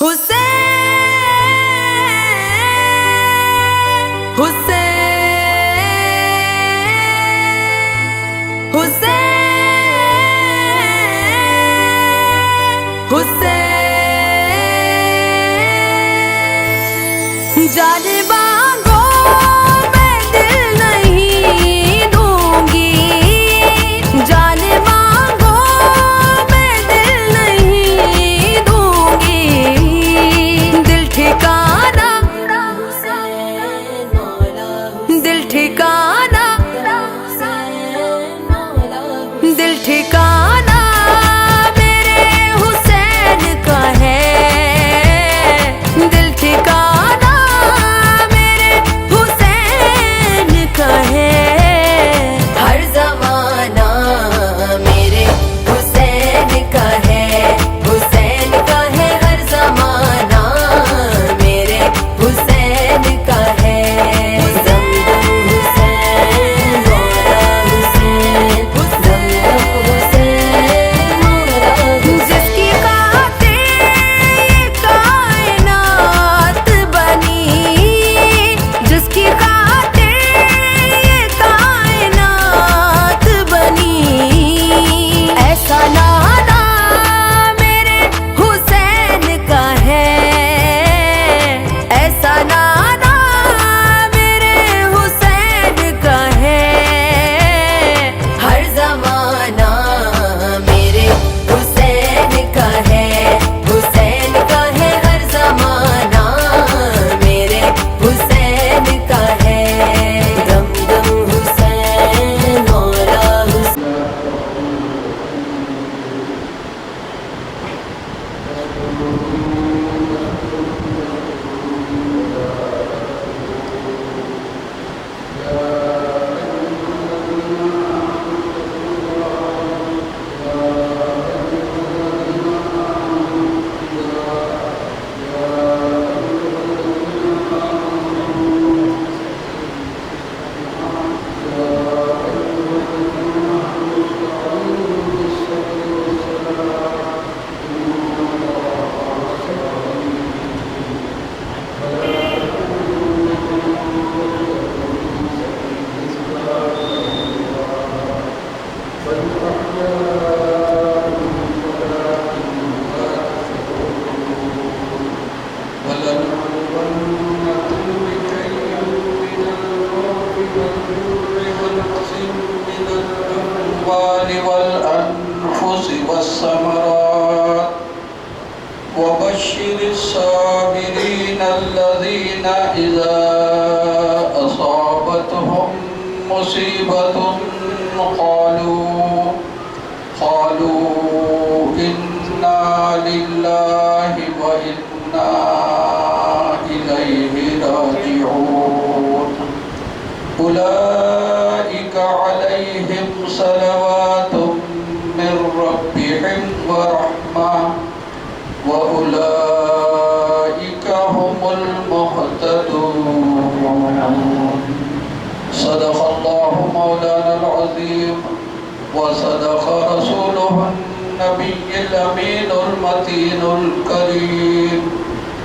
حسین حسین حسین حسین جان مانگو میں دل نہیں دوں گی، جان مانگو میں دل نہیں دوں گی، دل ٹھکانا دل ٹھکانا دل ٹھکانا میرے حسین کا ہے، دل ٹھکانا میرے حسین کا ہے، ہر زمانہ میرے حسین کا ہے، حسین کا ہے ہر زمانہ میرے حسین کا ہے، جس کی خاطر یہ کائنات بنی، جس کی خاطر یہ کائنات بنی، ایسا نانا میرے حسین کا ہے، ایسا نانا میرے حسین کا ہے، ہر زمانہ میرے حسین کا ہے، حسین کا ہے ہر زمانہ میرے حسین کا ہے، دم دم حسین مولا حسین۔ والأنفس والثمرات وبشر الصابرين الذين إذا أصابتهم مصيبة قالوا إنا لله وإنا إليه راجعون أولئك عليهم صلوات من ربهم ورحمة وأولئك هم المهتدون صدق الله مولانا العظيم وصدق رسوله النبي الأمين المتين الكريم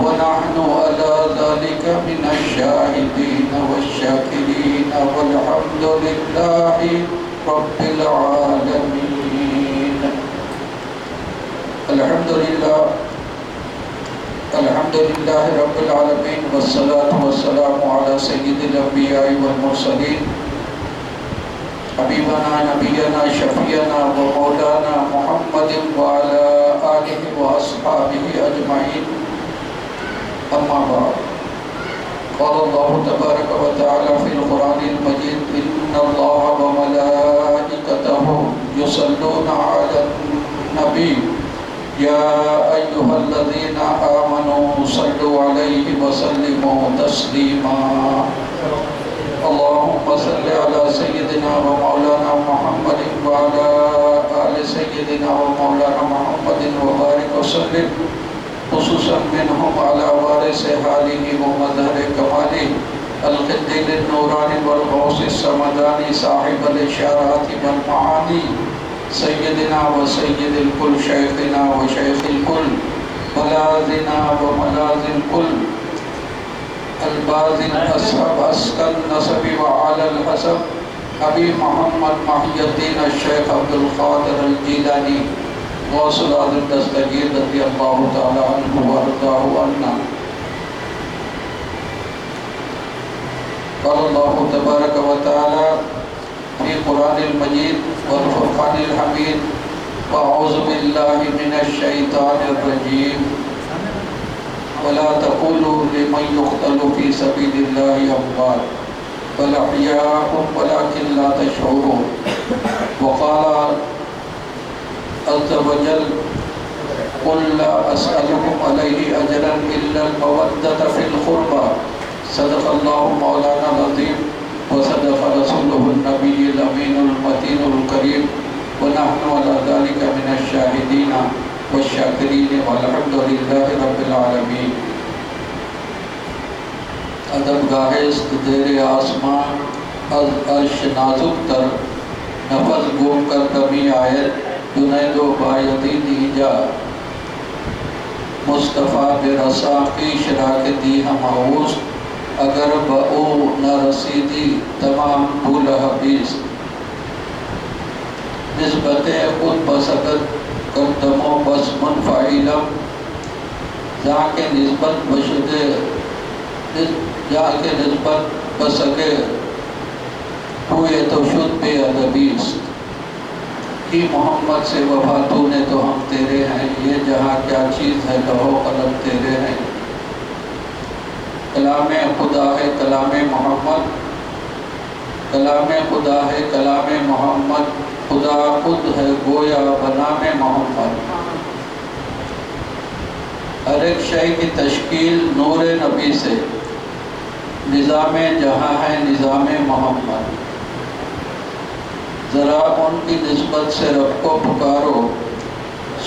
ونحن على ذلك من الشاهدين والشاكرين والحمد لله رب العالمين۔ الحمد لله رب العالمين والصلاة والسلام على سيد الأنبياء والمرسلين حبيبنا نبينا شفيعنا ومولانا محمد وعلى آله وأصحابه أجمعين، أما بعد، قال الله تبارك وتعالى في القرآن المجيد إن الله وملائكته يصلون على النبي يا أيها الذين آمنوا صلوا عليه وسلموا تسليما اللهم صل على سيدنا ومولانا محمد وعلى آل سيدنا ومولانا محمد وبارك وسلم، خصوصا منهم على وارث حاله ومظهر كماله القدير النوراني والغوث السمداني صاحب الإشارات والمعاني سيدنا وسيد الكل شيخنا وشيخ الكل ملاذنا وملاذ الكل الباذل أصحاب أسكى النسب وعلى الحسب أبي محمد محي الدين الشيخ عبد القادر الجيلاني غوث الأعظم دستگیر رضی اللہ تعالی عنہ وارضاه عنا. قال الله تبارك وتعالى في قرآن المجيد والفرقان الحميد وأعوذ بالله من الشيطان الرجيم ولا تقولوا لمن يقتل في سبيل الله أموات بل أحياء ولكن لا تشعرون. وقال عز وجل قل لا أسألكم عليه أجرا إلا المودة في القربى. صدق الله مولانا العظيم وصدق رسوله النبي الأمين المتين الكريم ونحن على ذلك من الشاهدين والشاكرين والحمد لله رب العالمين. ادب گاہست دیر آسمان از عرش نازک تر نفس گم کر کبھی آیت جنید و بایدی دیجا مصطفیٰ برسا کی شراکتی ہم آوست اگر بہو نہ رسیدی تمام پھول حبیث. نسبت خود بسکت قدموں بس منفعلم جا کے نسبت بشدے جا کے نسبت بسکے ہوئے تو شد بے ادبیست. کی محمد سے وفا تو نے تو ہم تیرے ہیں یہ جہاں کیا چیز ہے لوح قلم تیرے ہیں. کلام خدا ہے کلام محمد کلام خدا ہے کلام محمد خدا خود ہے گویا بنام محمد. ہر ایک شے کی تشکیل نور نبی سے نظام جہاں ہے نظام محمد. ذرا ان کی نسبت سے رب کو پکارو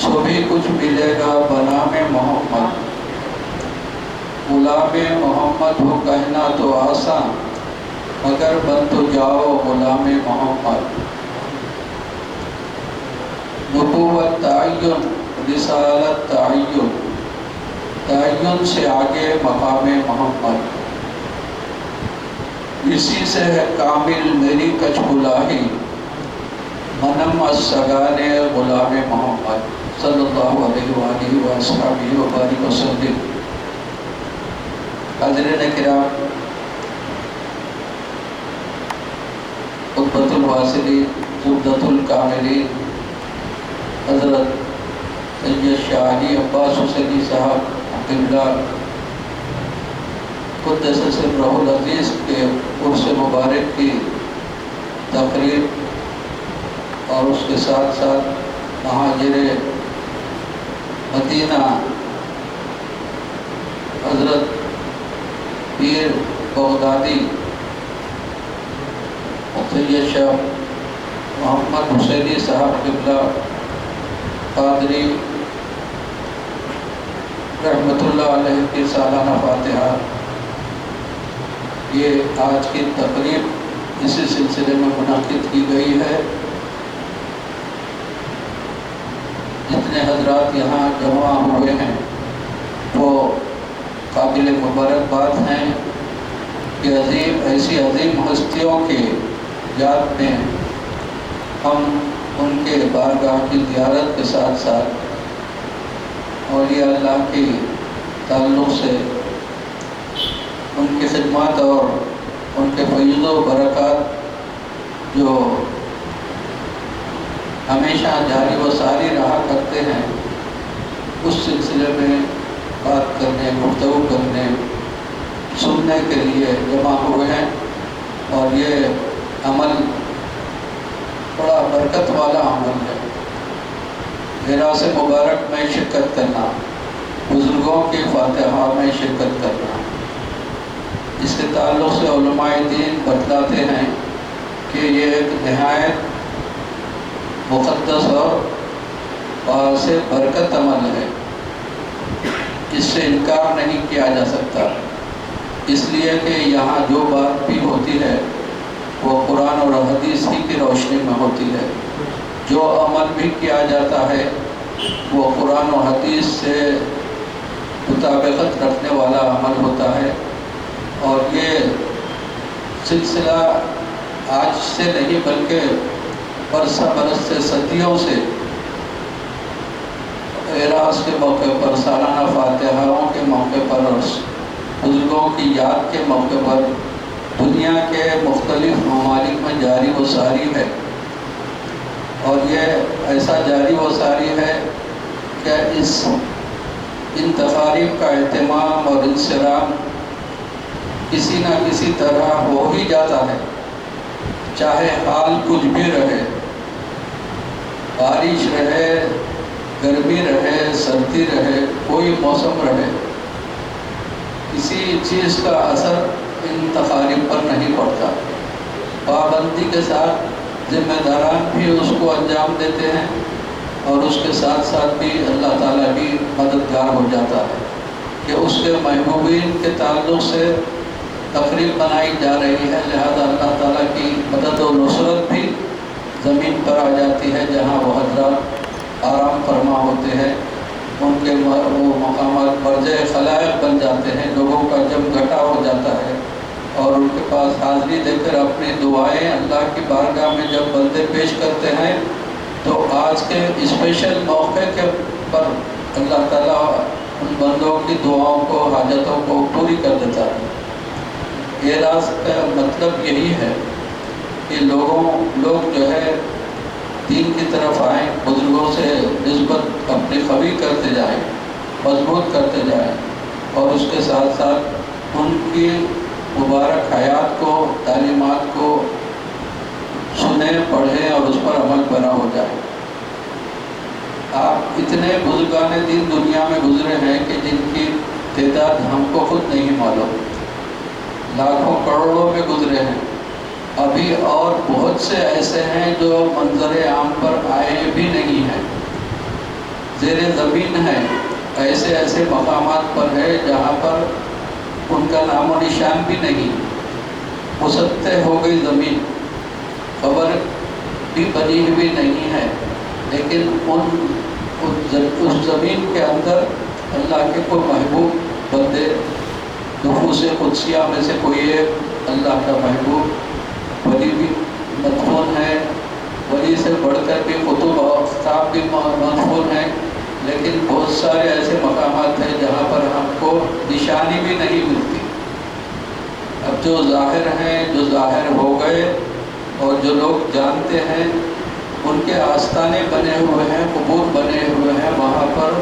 سو بھی کچھ ملے گا بنام محمد. غلام محمد ہو کہنا تو آسان مگر بن تو جاؤ غلام محمد. نبوت تعین رسالت تعین تعین سے آگے مقام محمد. اسی سے ہے کامل میری کچھ بلاہی منم السگان غلام محمد صلی اللہ علیہ وآلہ وآلہ وبارک وسلم. حاضرین کرام، قطبۃ الواصلین زبدۃ الکاملین حضرت سید شاہ علی عباس حسینی صاحب قبلہ قدس سرہ العزیز کے عرس مبارک کی تقریب اور اس کے ساتھ ساتھ مہاجر مدینہ حضرت پیر بغدادی سید شاہ محمد حسینی صاحب قبلہ قادری رحمۃ اللہ علیہ کی سالانہ فاتحہ، یہ آج کی تقریب اسی سلسلے میں منعقد کی گئی ہے. جتنے حضرات یہاں جمع ہوئے ہیں وہ قابل مبارکباد ہیں کہ ایسی عظیم ہستیوں کے یاد میں ہم ان کے بارگاہ کی زیارت کے ساتھ ساتھ اولیاء اللہ کے تعلق سے ان کی خدمات اور ان کے فیض و برکات جو ہمیشہ جاری و ساری رہا کرتے ہیں اس سلسلے میں بات کرنے گفتگو کرنے سننے کے لیے جمع ہوئے ہیں. اور یہ عمل بڑا برکت والا عمل ہے. میراث مبارک میں شرکت کرنا، بزرگوں کی فاتحہ میں شرکت کرنا، اس کے تعلق سے علماء دین بتلاتے ہیں کہ یہ ایک نہایت مقدس اور باعث برکت عمل ہے. اس سے انکار نہیں کیا جا سکتا، اس لیے کہ یہاں جو بات بھی ہوتی ہے وہ قرآن اور حدیث ہی کی روشنی میں ہوتی ہے. جو عمل بھی کیا جاتا ہے وہ قرآن و حدیث سے مطابقت رکھنے والا عمل ہوتا ہے، اور یہ سلسلہ آج سے نہیں بلکہ برسہ برس سے صدیوں سے اعراض کے موقع پر، سالانہ فاتحوں کے موقع پر اور بزرگوں کی یاد کے موقع پر دنیا کے مختلف ممالک میں جاری و ساری ہے۔ اور یہ ایسا جاری و ساری ہے کہ ان تقاریب کا اہتمام اور انصرام کسی نہ کسی طرح ہو ہی جاتا ہے، چاہے حال کچھ بھی رہے، بارش رہے، گرمی رہے، سردی رہے، کوئی موسم رہے، کسی چیز کا اثر ان تقاریب پر نہیں پڑتا۔ پابندی کے ساتھ ذمہ داران بھی اس کو انجام دیتے ہیں، اور اس کے ساتھ ساتھ بھی اللہ تعالیٰ بھی مددگار ہو جاتا ہے کہ اس کے محبوبین کے تعلق سے تقریب بنائی جا رہی ہے، لہذا اللہ تعالیٰ کی مدد و نصرت بھی زمین پر آ جاتی ہے جہاں وہ حضرات آرام فرما ہوتے ہیں۔ ان کے وہ مقامات برجے خلائق بن جاتے ہیں، لوگوں کا جم گھٹا ہو جاتا ہے، اور ان کے پاس حاضری دے کر اپنی دعائیں اللہ کی بارگاہ میں جب بندے پیش کرتے ہیں تو آج کے اسپیشل موقع کے پر اللہ تعالیٰ ان بندوں کی دعاؤں کو، حاجتوں کو پوری کر دیتا ہے۔ اعراض کا مطلب یہی ہے کہ لوگ جو ہے دین کی طرف آئیں، بزرگوں سے نسبت اپنی قوی کرتے جائیں، مضبوط کرتے جائیں، اور اس کے ساتھ ساتھ ان کی مبارک حیات کو، تعلیمات کو سنیں، پڑھیں اور اس پر عمل پیرا ہو جائے۔ آپ اتنے بزرگان دین دنیا میں گزرے ہیں کہ جن کی تعداد ہم کو خود نہیں معلوم، لاکھوں کروڑوں میں گزرے ہیں۔ ابھی اور بہت سے ایسے ہیں جو منظر عام پر آئے بھی نہیں ہیں، زیر زمین ہیں، ایسے مقامات پر ہے جہاں پر ان کا نام و نشان بھی نہیں، مسطح ہو گئی زمین، قبر بھی بنی ہوئی نہیں ہے، لیکن اس زمین کے اندر اللہ کے کوئی محبوب بندے، نفوس قدسیہ میں سے کوئی ایک اللہ کا محبوب ولی بھی مدفون ہے، ولی سے بڑھ کر بھی قطب اقطاب بھی مدفون ہیں، لیکن بہت سارے ایسے مقامات ہیں جہاں پر ہم کو نشانی بھی نہیں ملتی۔ اب جو ظاہر ہیں، جو ظاہر ہو گئے اور جو لوگ جانتے ہیں، ان کے آستانے بنے ہوئے ہیں، قبور بنے ہوئے ہیں، وہاں پر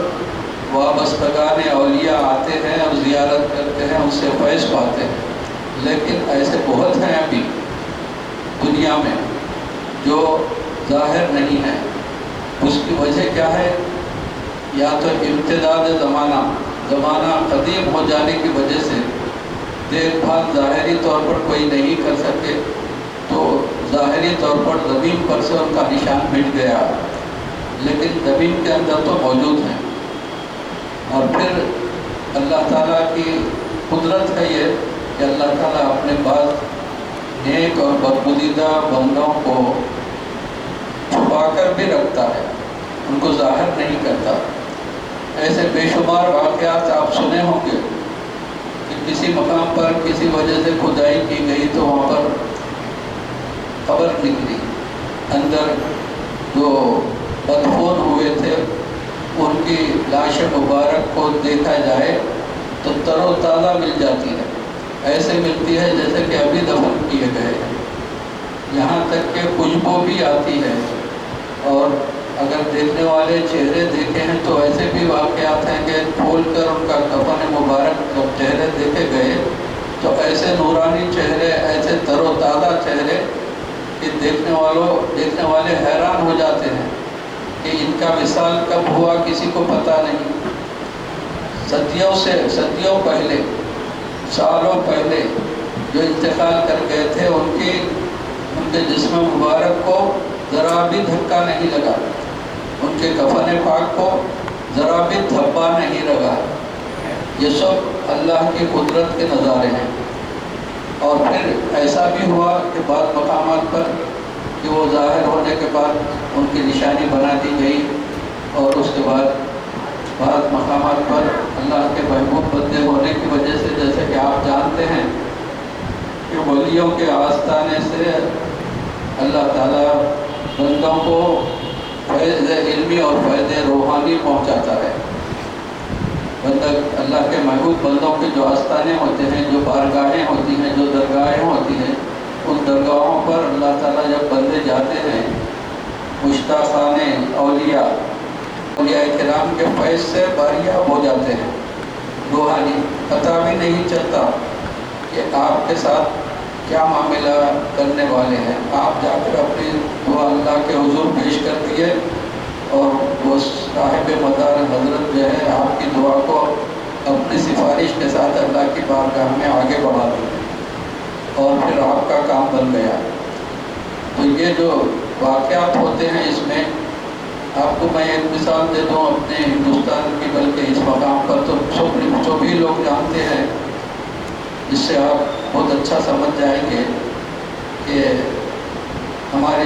وابستگان اولیاء آتے ہیں اور زیارت کرتے ہیں، ان سے فیض پاتے ہیں۔ لیکن ایسے بہت ہیں ابھی دنیا میں جو ظاہر نہیں ہیں۔ اس کی وجہ کیا ہے؟ یا تو امتداد زمانہ قدیم ہو جانے کی وجہ سے دیکھ بھال ظاہری طور پر کوئی نہیں کر سکے، تو ظاہری طور پر زمین پر سے ان کا نشان مٹ گیا، لیکن زمین کے اندر تو موجود ہیں۔ اور پھر اللہ تعالیٰ کی قدرت ہے یہ کہ اللہ تعالیٰ اپنے بعض نیک اور برگزیدہ بندوں کو چھپا کر بھی رکھتا ہے، ان کو ظاہر نہیں کرتا۔ ایسے بے شمار واقعات آپ سنے ہوں گے کہ کسی مقام پر کسی وجہ سے کھدائی کی گئی تو وہاں پر قبر نکلی، اندر جو مدفون ہوئے تھے ان کی لاش مبارک کو دیکھا جائے تو تر و تازہ مل جاتی ہے، ایسے ملتی ہے جیسے کہ ابھی دفن کیے گئے ہیں، یہاں تک کہ خوشبو بھی آتی ہے۔ اور اگر دیکھنے والے چہرے دیکھے ہیں تو ایسے بھی واقعات ہیں کہ کھول کر ان کا کفن مبارک جب چہرے دیکھے گئے تو ایسے نورانی چہرے، ایسے تر و تازہ چہرے کہ دیکھنے والے حیران ہو جاتے ہیں کہ ان کا وصال کب ہوا کسی کو پتہ نہیں۔ صدیوں پہلے، سالوں پہلے جو انتقال کر گئے تھے ان کے جسم مبارک کو ذرا بھی دھکا نہیں لگا، ان کے کفن پاک کو ذرا بھی دھبا نہیں لگا۔ یہ سب اللہ کی قدرت کے نظارے ہیں۔ اور پھر ایسا بھی ہوا کہ بعض مقامات پر کہ وہ ظاہر ہونے کے بعد ان کی نشانی بنا دی گئی، اور اس کے بعد بعض مقامات پر اللہ کے محبوب بندے ہونے کی وجہ سے جیسے کہ آپ جانتے ہیں کہ ولیوں کے آستانے سے اللہ تعالیٰ بندوں کو فیض علمی اور فیض روحانی پہنچاتا ہے۔ بندہ اللہ کے محبوب بندوں کے جو آستانے ہوتے ہیں، جو بارگاہیں ہوتی ہیں، جو درگاہیں ہوتی ہیں، ان درگاہوں پر اللہ تعالیٰ جب بندے جاتے ہیں، مشتاقان اولیاء کرام کے فیض سے باریاب ہو جاتے ہیں، روحانی پتہ بھی نہیں چلتا کہ آپ کے ساتھ کیا معاملہ کرنے والے ہیں۔ آپ جا کر اپنی دعا اللہ کے حضور پیش کر دیے اور وہ صاحب مدار حضرت جو ہے آپ کی دعا کو اپنی سفارش کے ساتھ اللہ کی بارگاہ میں آگے بڑھا دیتے اور پھر آپ کا کام بن گیا۔ تو یہ جو واقعات ہوتے ہیں، اس میں آپ کو میں ایک مثال دے دوں اپنے ہندوستان کی، بلکہ اس مقام پر تو جو بھی لوگ جانتے ہیں، جس سے آپ بہت اچھا سمجھ جائیں گے کہ ہمارے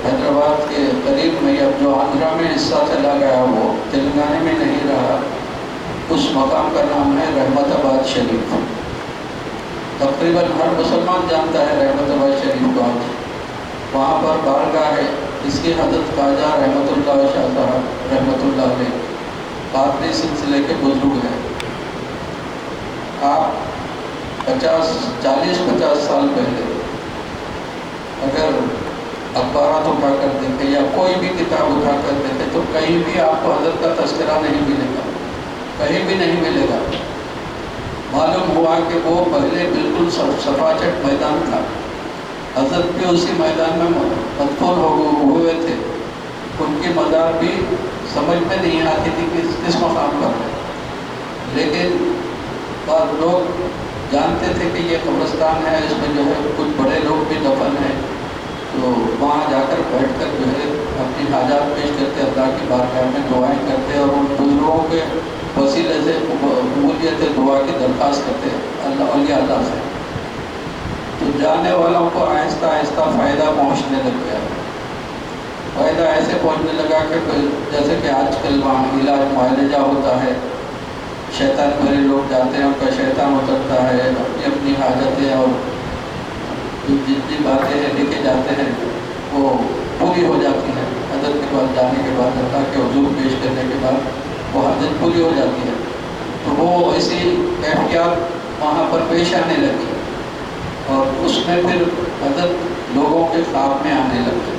حیدرآباد کے قریب میں اب جو آندھرا میں حصہ چلا گیا وہ تلنگانہ میں نہیں رہا، اس مقام کا نام ہے رحمت آباد شریف۔ تقریباً ہر مسلمان جانتا ہے رحمت آباد شریف کو۔ وہاں پر بارگاہ ہے، اس کی حضرت خواجہ رحمۃ اللہ شاہ صاحب رحمۃ اللہ علیہ قادری سلسلے کے بزرگ ہیں۔ آپ 40-50 سال پہلے اگر اخبارات اٹھا کر دیکھیں یا کوئی بھی کتاب اٹھا کر دیکھیں تو کہیں بھی آپ کو حضرت کا تذکرہ نہیں ملے گا، کہیں بھی نہیں ملے گا۔ معلوم ہوا کہ وہ پہلے بالکل سفاچٹ میدان تھا، حضرت بھی اسی میدان میں مدفون ہوئے تھے، ان کی مزار بھی سمجھ میں نہیں آتی تھی کہ کس مقام پر ہے، لیکن بعض لوگ جانتے تھے کہ یہ قبرستان ہے، اس میں جو ہے کچھ بڑے لوگ بھی دفن ہیں، تو وہاں جا کر بیٹھ کر جو ہے اپنی حاجات پیش کرتے، اللہ کی بارگاہ میں دعائیں کرتے اور ان بزرگوں کے وسیلے سے قبولیت دعا کی درخواست کرتے اللہ سے۔ تو جانے والوں کو آہستہ آہستہ فائدہ پہنچنے لگ گیا، فائدہ ایسے پہنچنے لگا کہ جیسے کہ آج کل وہاں علاج معالجہ ہوتا ہے، شیطان بھرے لوگ جاتے ہیں، ان کا شیطان اترتا ہے، اپنی اپنی حاجتیں اور جتنی باتیں لے کے جاتے ہیں وہ پوری ہو جاتی ہیں۔ حضرت کے پاس جانے کے بعد، اللہ کے حضور پیش کرنے کے بعد وہ حاجت پوری ہو جاتی ہے، تو وہ ایسی کیفیات وہاں پر پیش آنے لگی اور اس میں پھر حضرت لوگوں کے خواب میں آنے لگے،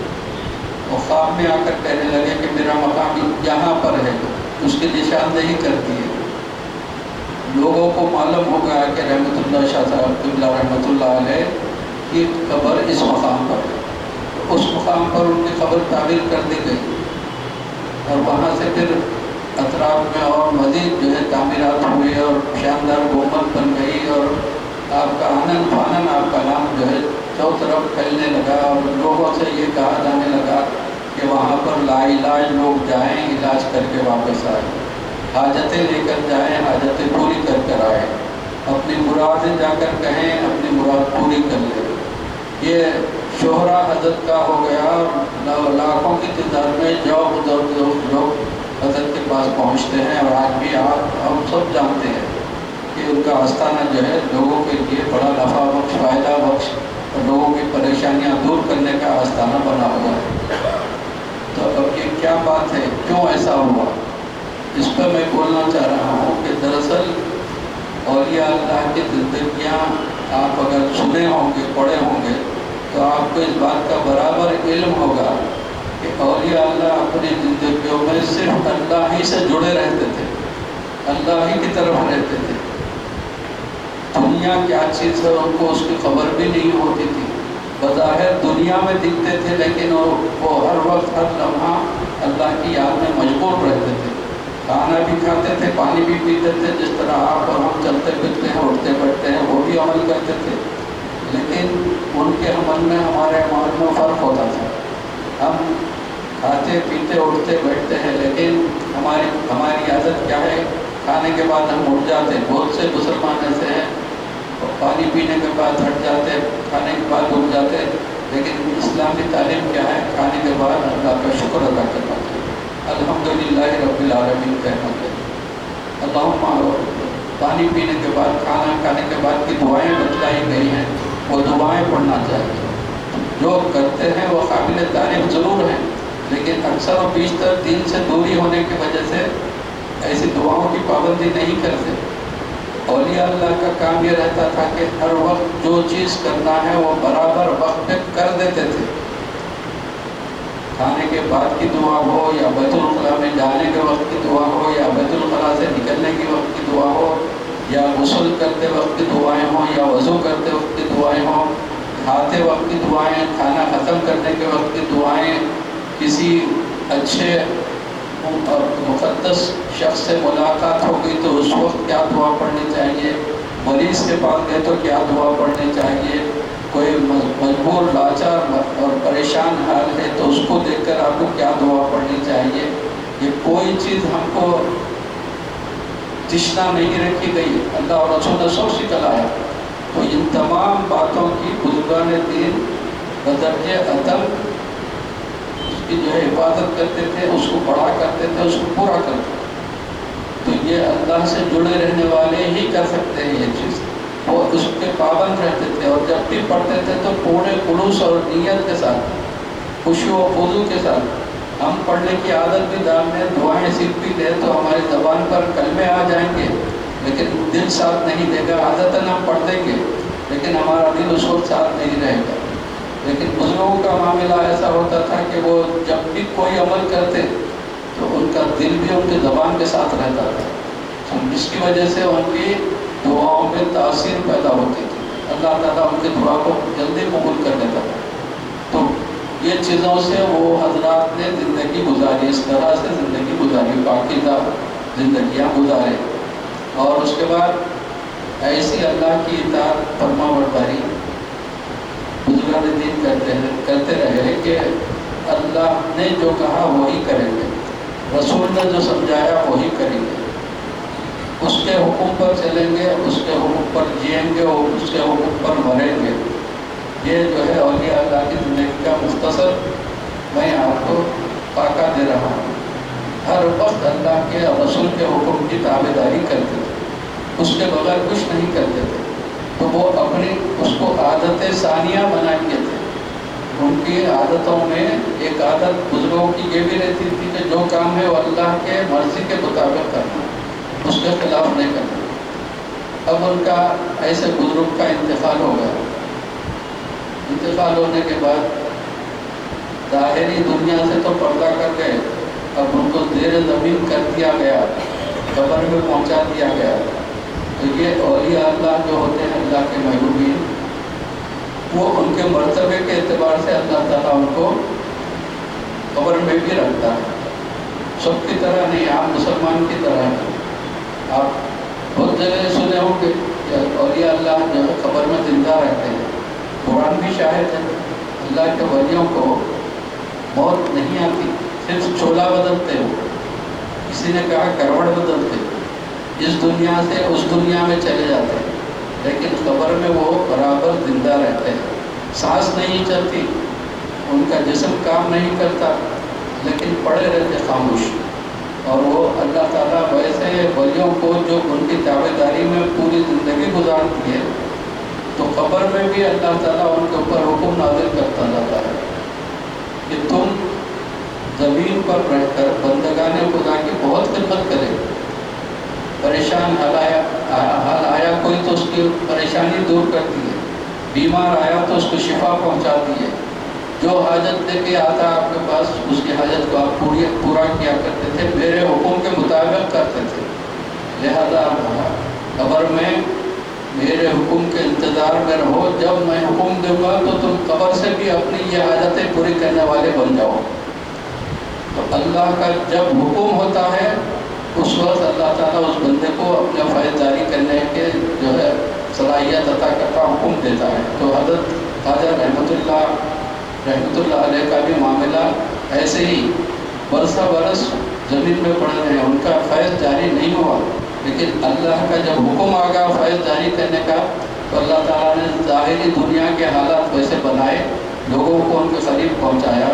اور خواب میں آ کر کہنے لگے کہ میرا مقام یہاں پر ہے، اس کی نشاندہی کرتی ہے۔ لوگوں کو معلوم ہو گیا کہ رحمت اللہ شاہ صاحب قبلہ رحمۃ اللہ علیہ کی قبر اس مقام پر ہے، اس مقام پر ان کی قبر تعمیر کر دی گئی، اور وہاں سے پھر اطراف میں اور مزید جو ہے تعمیرات ہوئی اور شاندار گنبد بن گئی، اور آپ کا آنن فانن آپ کا نام جو ہے چاروں طرف پھیلنے لگا، اور لوگوں سے یہ کہا جانے لگا کہ وہاں پر لا علاج لوگ جائیں، علاج کر کے واپس آئیں، حاجتیں لے کر جائیں، حاجتیں پوری کر آئیں، اپنی مرادیں جا کر کہیں، اپنی مراد پوری کر لیں۔ یہ شہرہ حضرت کا ہو گیا، اور لاکھوں کی تعداد میں لوگ حضرت کے پاس پہنچتے ہیں، اور آج بھی ہم سب جانتے ہیں کہ ان کا آستانہ جو ہے لوگوں کے لیے بڑا نفع بخش، فائدہ بخش اور لوگوں کی پریشانیاں دور کرنے کا آستانہ بنا ہوا ہے۔ تو اب یہ کیا بات ہے، کیوں ایسا ہوا، اس پہ میں بولنا چاہ رہا ہوں کہ دراصل اولیاء اللہ کی زندگیاں آپ اگر سنے ہوں گے، پڑھے ہوں گے، تو آپ کو اس بات کا برابر علم ہوگا کہ اولیاء اللہ اپنی زندگیوں میں صرف اللہ ہی سے جڑے رہتے تھے، اللہ ہی کی طرف رہتے تھے۔ دنیا کیا چیز ہے ان کو اس کی خبر بھی نہیں ہوتی تھی، بظاہر دنیا میں دکھتے تھے، لیکن وہ ہر وقت ہر لمحہ اللہ کی یاد میں مشغول رہتے تھے، کھانا بھی کھاتے تھے، پانی بھی پیتے تھے، جس طرح آپ اور ہم چلتے پھرتے ہیں، اٹھتے بیٹھتے ہیں، وہ بھی عمل کرتے تھے، لیکن ان کے عمل میں ہمارے عمل میں فرق ہوتا تھا۔ ہم کھاتے پیتے اٹھتے بیٹھتے ہیں، لیکن ہماری عادت کیا ہے، کھانے کے بعد ہم اٹھ جاتے، بہت سے مسلمان ایسے ہیں پانی پینے کے بعد ہٹ جاتے، کھانے کے بعد اٹھ جاتے، لیکن اسلامی تعلیم کیا ہے، کھانے کے بعد اللہ کا شکر ادا کرنا چاہیے، الحمدللہ رب العالمین کہنا چاہیے، اللہم پانی پینے کے بعد، کھانا کھانے کے بعد کی دعائیں بتلائی گئی ہیں، وہ دعائیں پڑھنا چاہیے۔ جو کرتے ہیں وہ قابل تعریف ضرور ہیں، لیکن اکثر و بیشتر دین سے دوری ہونے کی وجہ سے ایسی دعاؤں کی پابندی نہیں کرتے۔ اولیاء اللہ کا کام یہ رہتا تھا کہ ہر وقت جو چیز کرنا ہے وہ برابر وقت پہ کر دیتے تھے۔ کھانے کے بعد کی دعا ہو، یا بیت الخلاء میں جانے کے وقت کی دعا ہو، یا بیت الخلاء سے نکلنے کے وقت کی دعا ہو، یا غسل کرتے وقت کی دعائیں ہوں، یا وضو کرتے وقت کی دعائیں ہوں، کھاتے وقت کی دعائیں، کھانا ختم کرنے کے وقت کی دعائیں، کسی اچھے اور مقدس شخص سے ملاقات ہو گئی تو اس وقت کیا دعا پڑھنی چاہیے، مریض کے پاس گئے تو کیا دعا پڑھنی چاہیے، کوئی مجبور لاچار اور پریشان حال ہے تو اس کو دیکھ کر آپ کو کیا دعا پڑھنی چاہیے، یہ کوئی چیز ہم کو تشنا نہیں رکھی گئی، اللہ اور رسول نے سب سکھلایا۔ تو ان تمام باتوں کی بزرگان دین بدرجہ ادب اس کی جو ہے حفاظت کرتے تھے، اس کو بڑا کرتے تھے، اس کو پورا کرتے تھے۔ تو یہ اللہ سے جڑے رہنے والے ہی کر سکتے ہیں یہ چیز، وہ اس کے پابند رہتے تھے، اور جب بھی پڑھتے تھے تو پورے خلوص اور نیت کے ساتھ، خشوع و خضوع کے ساتھ۔ ہم پڑھنے کی عادت بھی ڈال لیں، دعائیں سیکھ بھی لیں تو ہماری زبان پر کلمے آ جائیں گے، لیکن دل ساتھ نہیں دے گا۔ عادتاً ہم پڑھ دیں گے لیکن ہمارا دل اس وقت ساتھ نہیں رہے گا۔ لیکن بزرگوں کا معاملہ ایسا ہوتا تھا کہ وہ جب بھی کوئی عمل کرتے تو ان کا دل بھی ان کی زبان کے ساتھ رہتا تھا، جس کی وجہ سے ان کی دعاؤں میں تاثیر پیدا ہوتی تھی، اللہ تعالیٰ ان کی دعا کو جلدی قبول کر لیتا تھا۔ تو یہ چیزوں سے وہ حضرات نے زندگی گزاری، اس طرح سے زندگی گزاری، پاکیزہ زندگیاں گزارے، اور اس کے بعد ایسی اللہ کی اطاعت فرما برداری بزرگان دین کرتے رہے کہ اللہ نے جو کہا وہی کریں گے، رسول نے جو سمجھایا وہی کریں گے، اس کے حکم پر چلیں گے، اس کے حکم پر جئیں گے اور اس کے حکم پر مریں گے۔ یہ جو ہے اولیاء اللہ کی زندگی کا مختصر میں آپ کو خاکہ دے رہا ہوں۔ ہر وقت اللہ کے اور رسول کے حکم کی تابعداری کرتے تھے، اس کے بغیر کچھ نہیں کرتے تھے۔ تو وہ اپنی اس کو عادت ثانیہ بنا کے تھے۔ ان کی عادتوں میں ایک عادت بزرگوں کی یہ بھی رہتی تھی کہ جو کام ہے وہ اللہ کے مرضی کے مطابق کرنا، اس کے خلاف نہیں کرنا۔ اب ان کا ایسے بزرگ کا انتقال ہو گیا۔ انتقال ہونے کے بعد ظاہری دنیا سے تو پردہ کر گئے، اب ان کو زیر زمین کر دیا گیا، قبر میں پہنچا دیا گیا۔ تو یہ اولیاء اللہ جو ہوتے ہیں اللہ کے محبوبین، وہ ان کے مرتبے کے اعتبار سے اللہ تعالیٰ ان کو قبر میں بھی رکھتا ہے، سب کی طرح نہیں، عام مسلمان کی طرح نہیں۔ آپ بہت جگہ سنے ہوں گے کہ اولیاء اللہ جو ہے قبر میں زندہ رہتے ہیں، قرآن بھی شاہد ہے۔ اللہ کے ولیوں کو موت نہیں آتی، صرف چولا بدلتے ہو، کسی نے کہا کروڑ بدلتے، اس دنیا سے اس دنیا میں چلے جاتے ہیں، لیکن قبر میں وہ برابر زندہ رہتے ہیں۔ سانس نہیں چلتی، ان کا جسم کام نہیں کرتا، لیکن پڑے رہتے خاموش۔ اور وہ اللہ تعالیٰ ویسے ولیوں کو جو ان کی تابعداری میں پوری زندگی گزارتی ہے، تو قبر میں بھی اللہ تعالیٰ ان کے اوپر حکم نازل کرتا جاتا ہے کہ تم زمین پر رہ کر بندگان خدا کی بہت خدمت کرے۔ پریشان حال آیا کوئی تو اس کی پریشانی دور کرتی ہے، بیمار آیا تو اس کو شفا پہنچاتی ہے، جو حاجت لے کے آتا آپ کے پاس اس کی حاجت کو آپ پورا کیا کرتے تھے، میرے حکم کے مطابق کرتے تھے۔ لہذا قبر میں میرے حکم کے انتظار میں رہو، جب میں حکم دوں گا تو تم قبر سے بھی اپنی یہ حاجتیں پوری کرنے والے بن جاؤ۔ تو اللہ کا جب حکم ہوتا ہے اس وقت اللہ تعالیٰ اس بندے کو اپنا فیض جاری کرنے کے جو ہے صلاحیت عطا کرتا، حکم دیتا ہے۔ تو حضرت خواجہ رحمۃ اللہ علیہ کا بھی معاملہ ایسے ہی برسہ برس زمین میں پڑے رہے، ان کا فیض جاری نہیں ہوا، لیکن اللہ کا جب حکم آ گیا فیض جاری کرنے کا تو اللہ تعالیٰ نے ظاہری دنیا کے حالات ویسے بنائے، لوگوں کو ان کے قریب پہنچایا،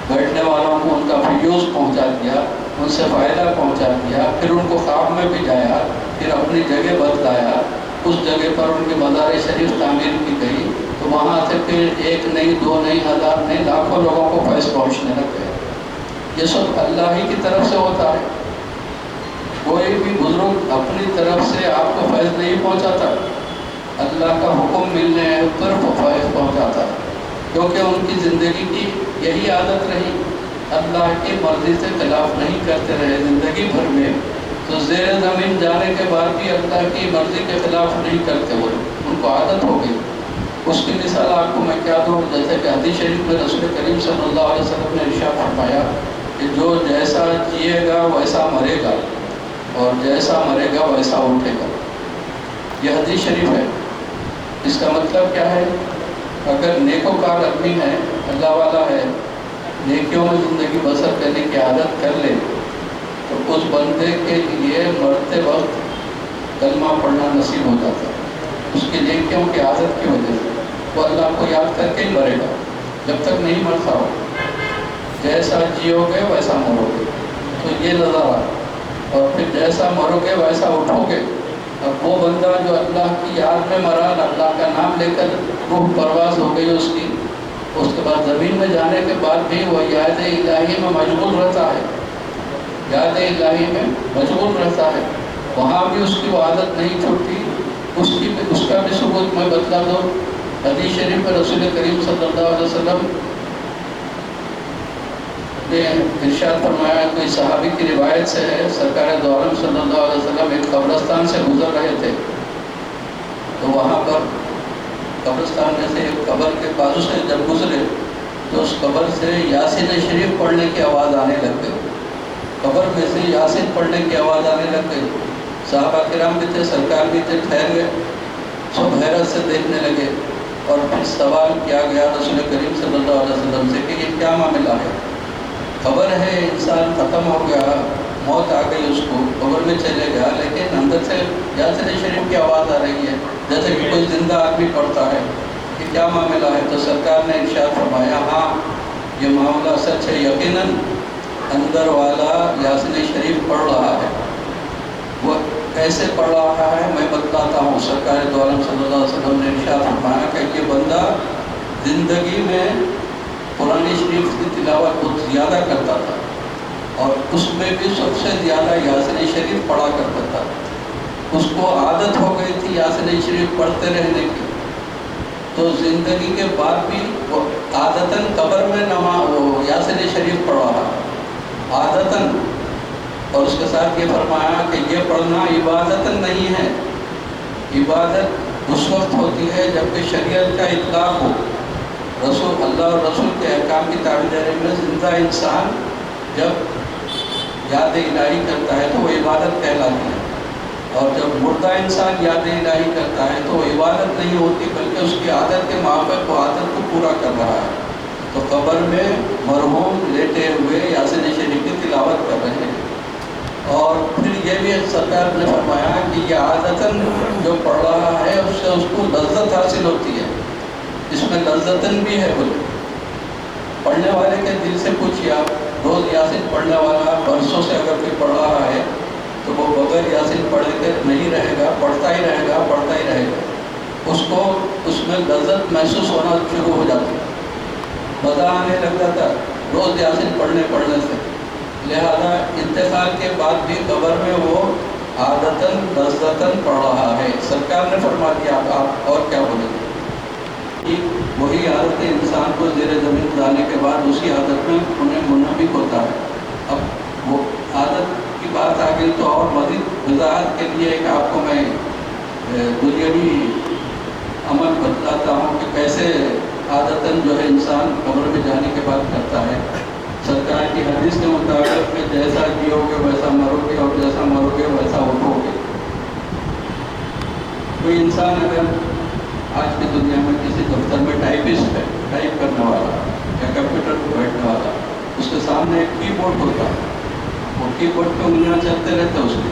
بیٹھنے والوں کو ان کا فیوز پہنچا دیا، ان سے فائدہ پہنچا دیا، پھر ان کو خواب میں بھجایا، پھر اپنی جگہ بتلایا، اس جگہ پر ان کی مزار شریف تعمیر کی گئی، تو وہاں سے پھر ایک نہیں، دو نہیں، ہزار نہیں، لاکھوں لوگوں کو فیض پہنچنے لگ گئے۔ یہ سب اللہ ہی کی طرف سے ہوتا ہے۔ کوئی بھی بزرگ اپنی طرف سے آپ کو فیض نہیں پہنچاتا، اللہ کا حکم ملنے پر وہ فیض پہنچاتا ہے، کیونکہ ان کی زندگی کی یہی عادت رہی، اللہ کی مرضی سے خلاف نہیں کرتے رہے زندگی بھر میں، تو زیر زمین جانے کے بعد بھی اللہ کی مرضی کے خلاف نہیں کرتے، وہ ان کو عادت ہو گئی۔ اس کی مثال آپ کو میں کیا دوں، جیسے کہ حدیث شریف میں رسول کریم صلی اللہ علیہ وسلم نے ارشاد فرمایا کہ جو جیسا جیے گا ویسا مرے گا، اور جیسا مرے گا ویسا اٹھے گا۔ یہ حدیث شریف ہے۔ اس کا مطلب کیا ہے؟ اگر نیکوکار آدمی ہے، اللہ والا ہے، نیکیوں میں زندگی بسر کرنے کی عادت کر لے، تو اس بندے کے لیے مرتے وقت کلمہ پڑھنا نصیب ہو جاتا ہے، اس کی نیکیوں کی عادت کی وجہ سے۔ وہ اللہ کو یاد کر کے ہی مرے گا، جب تک نہیں مرتا ہو۔ جیسا جیو گے ویسا مرو گے، تو یہ نظارہ، اور پھر جیسا مرو گے ویسا اٹھو گے۔ اب وہ بندہ جو اللہ کی یاد میں مرا، اللہ کا نام لے کر روح پرواز ہو گئی اس کی، اس کے بعد زمین میں جانے کے بعد بھی وہ یاد الہی میں مشغول رہتا ہے، یاد الہی میں مشغول رہتا ہے، وہاں بھی اس کی وہ عادت نہیں چھوٹتی۔ اس کا بھی ثبوت میں بتلا دو۔ حدیث شریف میں رسول کریم صلی اللہ علیہ وسلم نے ارشاد فرمایا، کوئی صحابی کی روایت سے ہے، سرکار دو عالم صلی اللہ علیہ وسلم ایک قبرستان سے گزر رہے تھے، تو وہاں پر قبرستان میں سے ایک قبر کے بازو سے جب گزرے تو اس قبر سے یاسین شریف پڑھنے کی آواز آنے لگ گئی، قبر میں سے یاسین پڑھنے کی آواز آنے لگ گئی۔ صحابہ کرام بھی تھے، سرکار بھی تھے، ٹھہر گئے، سب حیرت سے دیکھنے لگے، اور پھر سوال کیا گیا رسول کریم صلی اللہ علیہ وسلم سے کہ یہ کیا معاملہ ہے؟ خبر ہے انسان ختم ہو گیا، موت آ گئی اس کو، قبر میں چلے گیا، لیکن اندر سے یاسین شریف کی آواز آ رہی ہے جیسے کہ کوئی زندہ آدمی پڑھتا ہے، کہ کیا معاملہ ہے؟ تو سرکار نے ارشاد فرمایا، ہاں یہ معاملہ سچ ہے، یقیناً اندر والا یاسین شریف پڑھ رہا ہے۔ وہ کیسے پڑھ رہا ہے میں بتلاتا ہوں۔ سرکار دو عالم صلی اللہ علیہ وسلم نے ارشاد فرمایا کہ یہ بندہ زندگی میں قرآن شریف کی تلاوت بہت زیادہ کرتا تھا، اور اس میں بھی سب سے زیادہ یاسین شریف پڑھا کرتا تھا۔ اس کو عادت ہو گئی تھی یاسین شریف پڑھتے رہنے کی، تو زندگی کے بعد بھی وہ عادتاً قبر میں یاسین شریف پڑھ رہا عادتاً، اور اس کے ساتھ یہ فرمایا کہ یہ پڑھنا عبادتاً نہیں ہے، عبادت اس وقت ہوتی ہے جب کہ شریعت کا اطلاق ہو، رسول اللہ اور رسول کے احکام کی تابعداری میں زندہ انسان جب یاد الہی کرتا ہے تو وہ عبادت کہلاتی ہے، اور جب مردہ انسان یاد الہی کرتا ہے تو وہ عبادت نہیں ہوتی، بلکہ اس کی عادت کے موافق وہ عادت کو پورا کر رہا ہے۔ تو قبر میں مرحوم لیٹے ہوئے یاسین شریف کی تلاوت کر رہے ہیں، اور پھر یہ بھی سرکار نے فرمایا کہ یہ عادتاً جو پڑھ رہا ہے اس سے اس کو لذت حاصل ہوتی ہے، اس میں لذتاً بھی ہے۔ بولے پڑھنے والے کے دل سے پوچھیے آپ، روز یاسین پڑھنے والا برسوں سے اگر کوئی پڑھ رہا ہے تو وہ بغیر یاسین پڑھ کے نہیں رہے گا، پڑھتا ہی رہے گا، پڑھتا ہی رہے گا، اس کو اس میں لذت محسوس ہونا شروع ہو جاتی ہے، مزہ آنے لگ جاتا ہے روز یاسین پڑھنے سے۔ لہذا انتقال کے بعد بھی قبر میں وہ عادتاً لذتاً پڑھ رہا ہے۔ سرکار نے فرما دیا، آپ اور کیا بولیں گے؟ وہی عادت انسان کو زیر زمین جانے کے بعد اسی عادت میں انہیں منہمک ہوتا ہے۔ اب وہ عادت کی بات آ گئی تو اور مزید وضاحت کے لیے ایک آپ کو میں دنیاوی عمل بتلاتا ہوں کہ کیسے عادتاً جو ہے انسان قبر میں جانے کے بعد کرتا ہے۔ سرکار کی حدیث کے مطابق کہ جیسا جیو گے ویسا مرو گے، اور جیسا مرو گے ویسا اٹھو گے۔ کوئی انسان اگر آج کی دنیا میں کسی دفتر میں ٹائپسٹ ہے، ٹائپ کرنے والا یا کمپیوٹر پہ بیٹھنے والا، اس کے سامنے ایک کی بورڈ ہوتا ہے، وہ کی بورڈ پہ انگلیاں چلتے رہتے، اس کے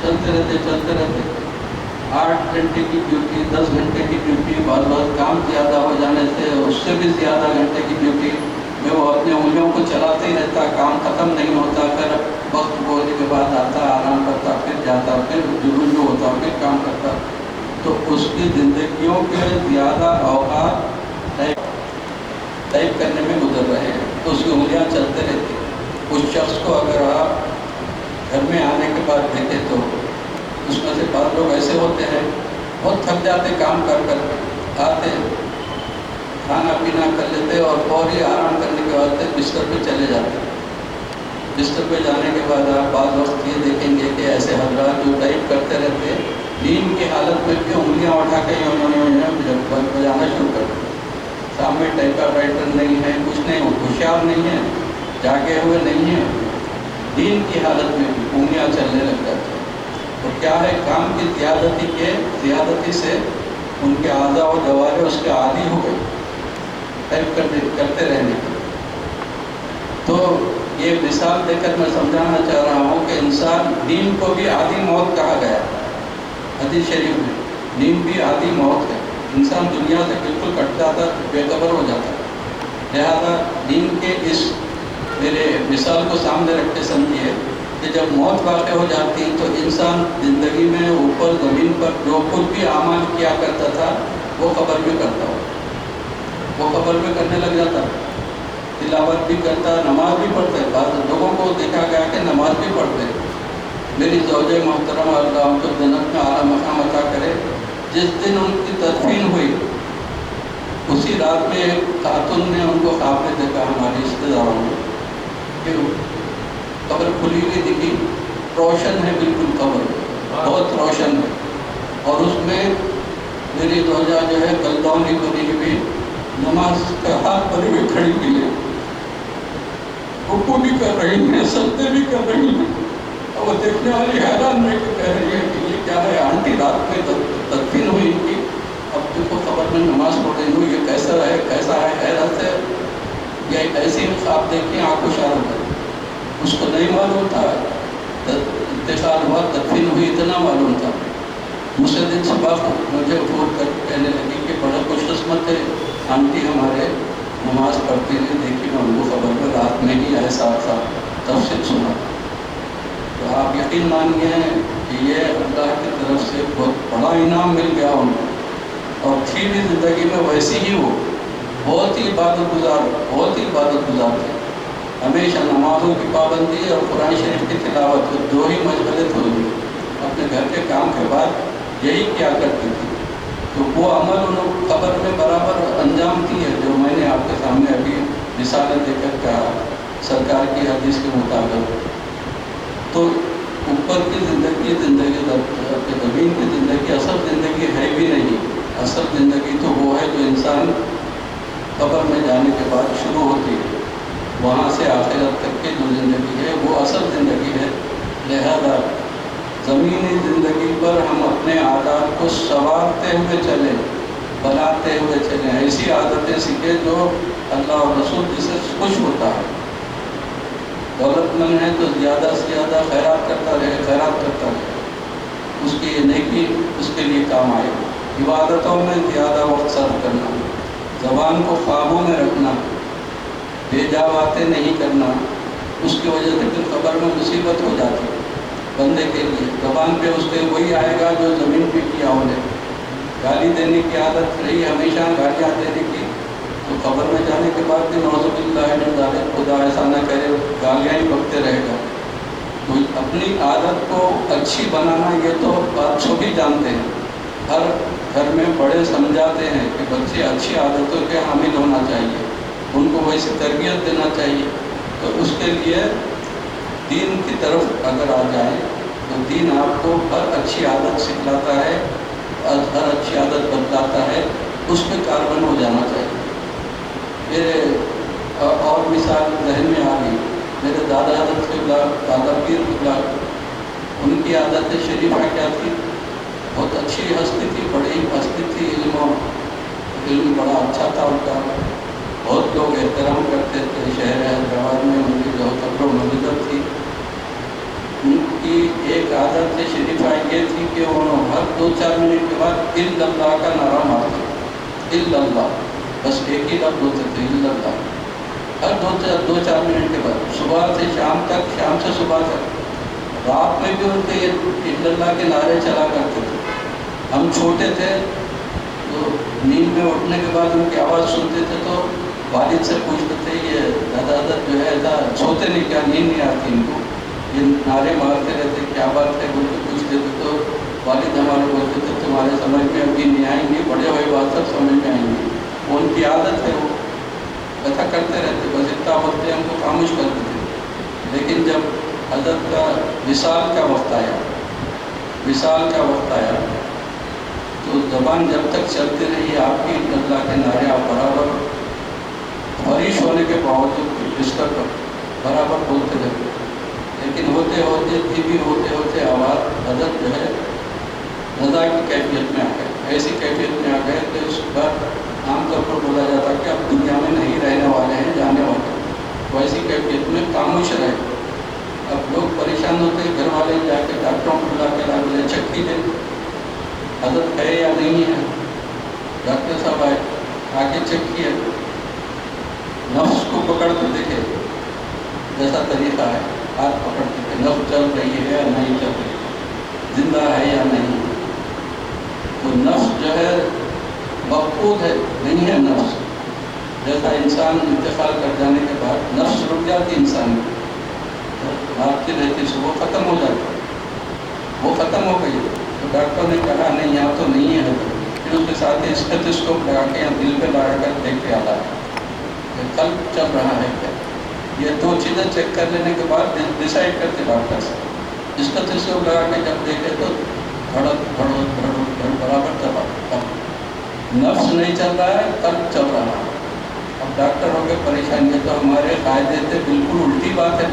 چلتے رہتے 8 گھنٹے کی ڈیوٹی، 10 گھنٹے کی ڈیوٹی، بعض کام زیادہ ہو جانے سے اس سے بھی زیادہ گھنٹے کی ڈیوٹی، میں وہ اپنے انگلیوں کو چلاتے ہی رہتا، کام ختم نہیں ہوتا، پھر وقت ہونے کے بعد آتا، آرام کرتا، پھر جاتا، پھر جو ہوتا، پھر کام کرتا. تو اس کی زندگیوں کے زیادہ اوقات ٹائپ کرنے میں گزر رہے ہیں، تو اس کی انگلیاں چلتے رہتی. اس شخص کو اگر آپ گھر میں آنے کے بعد دیکھیں تو اس میں سے بعض لوگ ایسے ہوتے ہیں بہت تھک جاتے کام کر کر، آتے کھانا پینا کر لیتے اور فوری آرام کرنے کے بعد بستر پہ چلے جاتے. بستر پہ جانے کے بعد آپ بعض وقت یہ دیکھیں گے کہ ایسے حضرات جو ٹائپ کرتے رہتے ہیں، نیند کی حالت میں بھی انگلیاں اٹھا کے بجانا شروع کر دیں. سامنے ٹائپر رائٹر نہیں ہے، کچھ نہیں، ہوشیار نہیں ہے، جاگے ہوئے نہیں ہیں، نیند کی حالت میں بھی انگلیاں چلنے لگ جاتی ہیں. تو کیا ہے، کام کی زیادتی سے ان کے اعضاء و جوارے اس کے عادی ہو گئے ٹائپ کرتے رہنے کی. تو یہ مثال دے کر میں سمجھانا چاہ رہا ہوں کہ انسان، نیند کو بھی عادی موت کہا گیا. حدیث شریف میں نیند بھی عادی موت ہے. انسان دنیا سے بالکل کٹ جاتا، بے خبر ہو جاتا. لہذا نیند کے اس میرے مثال کو سامنے رکھ کے سمجھیے کہ جب موت واقع ہو جاتی تو انسان زندگی میں اوپر زمین پر جو کچھ بھی اعمال کیا کرتا تھا وہ قبر میں کرتا ہو، وہ قبر میں کرنے لگ جاتا. تلاوت بھی کرتا، نماز بھی پڑھتے. بعض لوگوں کو دیکھا گیا کہ نماز بھی پڑھتے. میری زوجہ محترمہ اللہ ان کو جنت میں اعلیٰ مقام عطا کرے، جس دن ان کی تدفین ہوئی اسی رات میں ایک خاتون نے ان کو خواب میں دیکھا، ہمارے رشتے داروں نے، کہ قبر کھلی ہوئی دکھی، روشن ہے بالکل، قبر بہت روشن ہے، اور اس میں میری زوجہ جو ہے گلدانی بنی ہوئی نماز کا ہاتھ بھری ہوئی کھڑی ہوئی ہے، رکوع بھی کر رہی ہیں، سجدے بھی کر رہی ہیں. اور وہ دیکھنے والی حیران رہ کے کہہ رہی ہے کہ یہ کیا ہے، آنٹی رات میں تدفین ہوئی ان کی، اب دیکھو قبر میں نماز پڑھ رہی ہوں، یہ کیسا ہے، حیرت ہے. یہ ایسی خواب دیکھی آنکھوں اشارہ کر. اس کو نہیں معلوم تھا انتقال ہوا، تدفین ہوئی، اتنا معلوم تھا. دوسرے دن صبح مجھے فون کر کہنے لگی کہ بڑا خوش قسمت ہے، آنٹی ہمارے نماز پڑھتی رہی، دیکھی میں ان کو خبر میں رات میں ہی احساس تھا، تفصیل سنا. تو آپ یقین مانیے کہ یہ اللہ کی طرف سے بہت بڑا انعام مل گیا ان کو. اور تھی بھی زندگی میں ویسی ہی وہ بہت ہی عبادت گزار تھے. ہمیشہ نمازوں کی پابندی اور قرآن شریف کی تلاوت، دو ہی مشغلے تھے. اپنے گھر کے کام کے بعد یہی کیا کرتی تھی. تو وہ عمل انہوں قبر میں برابر انجام دی ہے جو میں نے آپ کے سامنے ابھی مثالیں دے کر کہا سرکار کی حدیث کے مطابق. تو اوپر کی زندگی زمین کی زندگی اصل زندگی ہے بھی نہیں. اصل زندگی تو وہ ہے جو انسان قبر میں جانے کے بعد شروع ہوتی ہے، وہاں سے آخرت تک کی جو زندگی ہے وہ اصل زندگی ہے. لہذا زمینی زندگی پر ہم اپنے عادات کو سنوارتے ہوئے چلیں، بناتے ہوئے چلیں، ایسی عادتیں سیکھیں جو اللہ اور رسول جس سے خوش ہوتا ہے. دولت مند ہے تو زیادہ سے زیادہ خیرات کرتا رہے، اس کی یہ نیکی اس کے لیے کام آئے. عبادتوں میں زیادہ وقت صرف کرنا، زبان کو قابو میں رکھنا، بے جا باتیں نہیں کرنا، اس کی وجہ سے پھر قبر میں مصیبت ہو جاتی ہے بندے کے لیے. زبان پہ اس کے وہی آئے گا جو زمین پہ کیا انہیں. گالی دینے کی عادت رہی ہمیشہ، گالیاں دینے کی، تو قبر میں جانے کے بعد بھی نعوذ باللہ من ذالک، خدا ایسا نہ کرے، گالیاں ہی بکتے رہے گا. تو اپنی عادت کو اچھی بنانا یہ تو آپ سبھی جانتے ہیں. ہر گھر میں بڑے سمجھاتے ہیں کہ بچے اچھی عادتوں کے حامل ہونا چاہیے، ان کو ویسی تربیت دینا چاہیے. تو اس کے لیے دین کی طرف اگر آ جائیں تو دین آپ کو ہر اچھی عادت سکھلاتا ہے، ہر اچھی عادت بتلاتا ہے، اس پہ کاربن ہو جانا چاہیے. میرے اور مثال ذہن میں آ گئی، میرے دادا حضرت قبلہ، دادا پیر قبلہ، ان کی عادت شریفہ کیا تھی؟ بہت اچھی ہستی تھی، بڑی ہستی تھی، علم بڑا اچھا تھا ان کا، بہت لوگ احترام کرتے تھے. شہر حیدرآباد میں ان کی جو قبر و منزل تھی، ان کی ایک عادت شریفہ یہ تھی کہ انہوں ہر 2-4 منٹ کے بعد الا اللہ کا نعرہ مارتے. الا اللہ، بس ایک ہی لفظ ہوتے تھے، الا اللہ. ہر دو چار منٹ کے بعد، صبح سے شام تک، شام سے صبح تک، رات میں بھی ان کے یہ اللہ کے نعرے چلا کرتے تھے۔ ہم چھوٹے تھے تو نیند میں اٹھنے کے بعد ان کی آواز سنتے تھے تو والد سے پوچھتے تھے یہ دادا جو ہے ایسا سوتے نہیں کیا، نیند نہیں آتی ان کو، یہ نعرے مارتے رہتے، کیا بات ہے بول کے پوچھتے تھے تو والد ہمارے بولتے تھے تمہارے سمجھ میں ابھی نہیں آئیں گے، بڑے ہوئے بات سب سمجھ میں آئیں گے۔ وہ ان کی عادت ہے، وہ ایسا کرتے رہتے، بس اتنا بولتے ہم کو خاموش کرتے تھے۔ لیکن جب حضرت کا وصال کا وقت آیا، وصال کا وقت آیا تو زبان جب تک چلتی رہی آپ کی اللہ کے نعرے آپ برابر فریش ہونے کے باوجود بستر پر برابر بولتے رہتے، لیکن ہوتے ہوتے دھیمی ہوتے ہوتے آواز حضرت جو ہے رضا کی کیفیت میں آ گئے، ایسی کیفیت میں آ گئے کہ اس پر عام طور پر بولا جاتا کہ اب دنیا میں نہیں رہنے والے ہیں، جانے والے ہیں، ویسی کیفیت میں خاموش رہے۔ اب لوگ پریشان ہوتے ہیں، گھر والے جا کے ڈاکٹروں کو بلا کے لا چکی دے حضرت ہے یا نہیں ہے، ڈاکٹر صاحب آئے آ کے چیک کیا، نفس کو پکڑ کے دیکھے، جیسا طریقہ ہے ہاتھ پکڑ کے نفس چل رہی ہے یا نہیں چل رہی، زندہ ہے یا نہیں۔ تو نفس جو ہے مفقود ہے، نہیں ہے نفس، جیسا انسان انتقال کر جانے کے بعد نفس رک جاتی انسان کی، بھاگتی رہتی، صبح ختم ہو جاتی، وہ ختم ہو گئی۔ تو ڈاکٹر نے کہا نہیں یہاں تو نہیں ہے، پھر اس کے ساتھ ہی اسٹیتھوسکوپ لگا کے یا دل پہ لگا کر دیکھ کے آتا ہے کہ قلب چل رہا ہے کیا۔ یہ دو چیزیں چیک کر لینے کے بعد ڈیسائیڈ کرتے ڈاکٹر سے، اسٹیتھوسکوپ لگا کے جب دیکھے تو دھڑک برابر چل رہا، نفس نہیں چل رہا ہے، قلب چل رہا ہے۔ اب ڈاکٹر ہو کے پریشانی ہے، تو ہمارے قاعدے تھے بالکل الٹی بات ہے،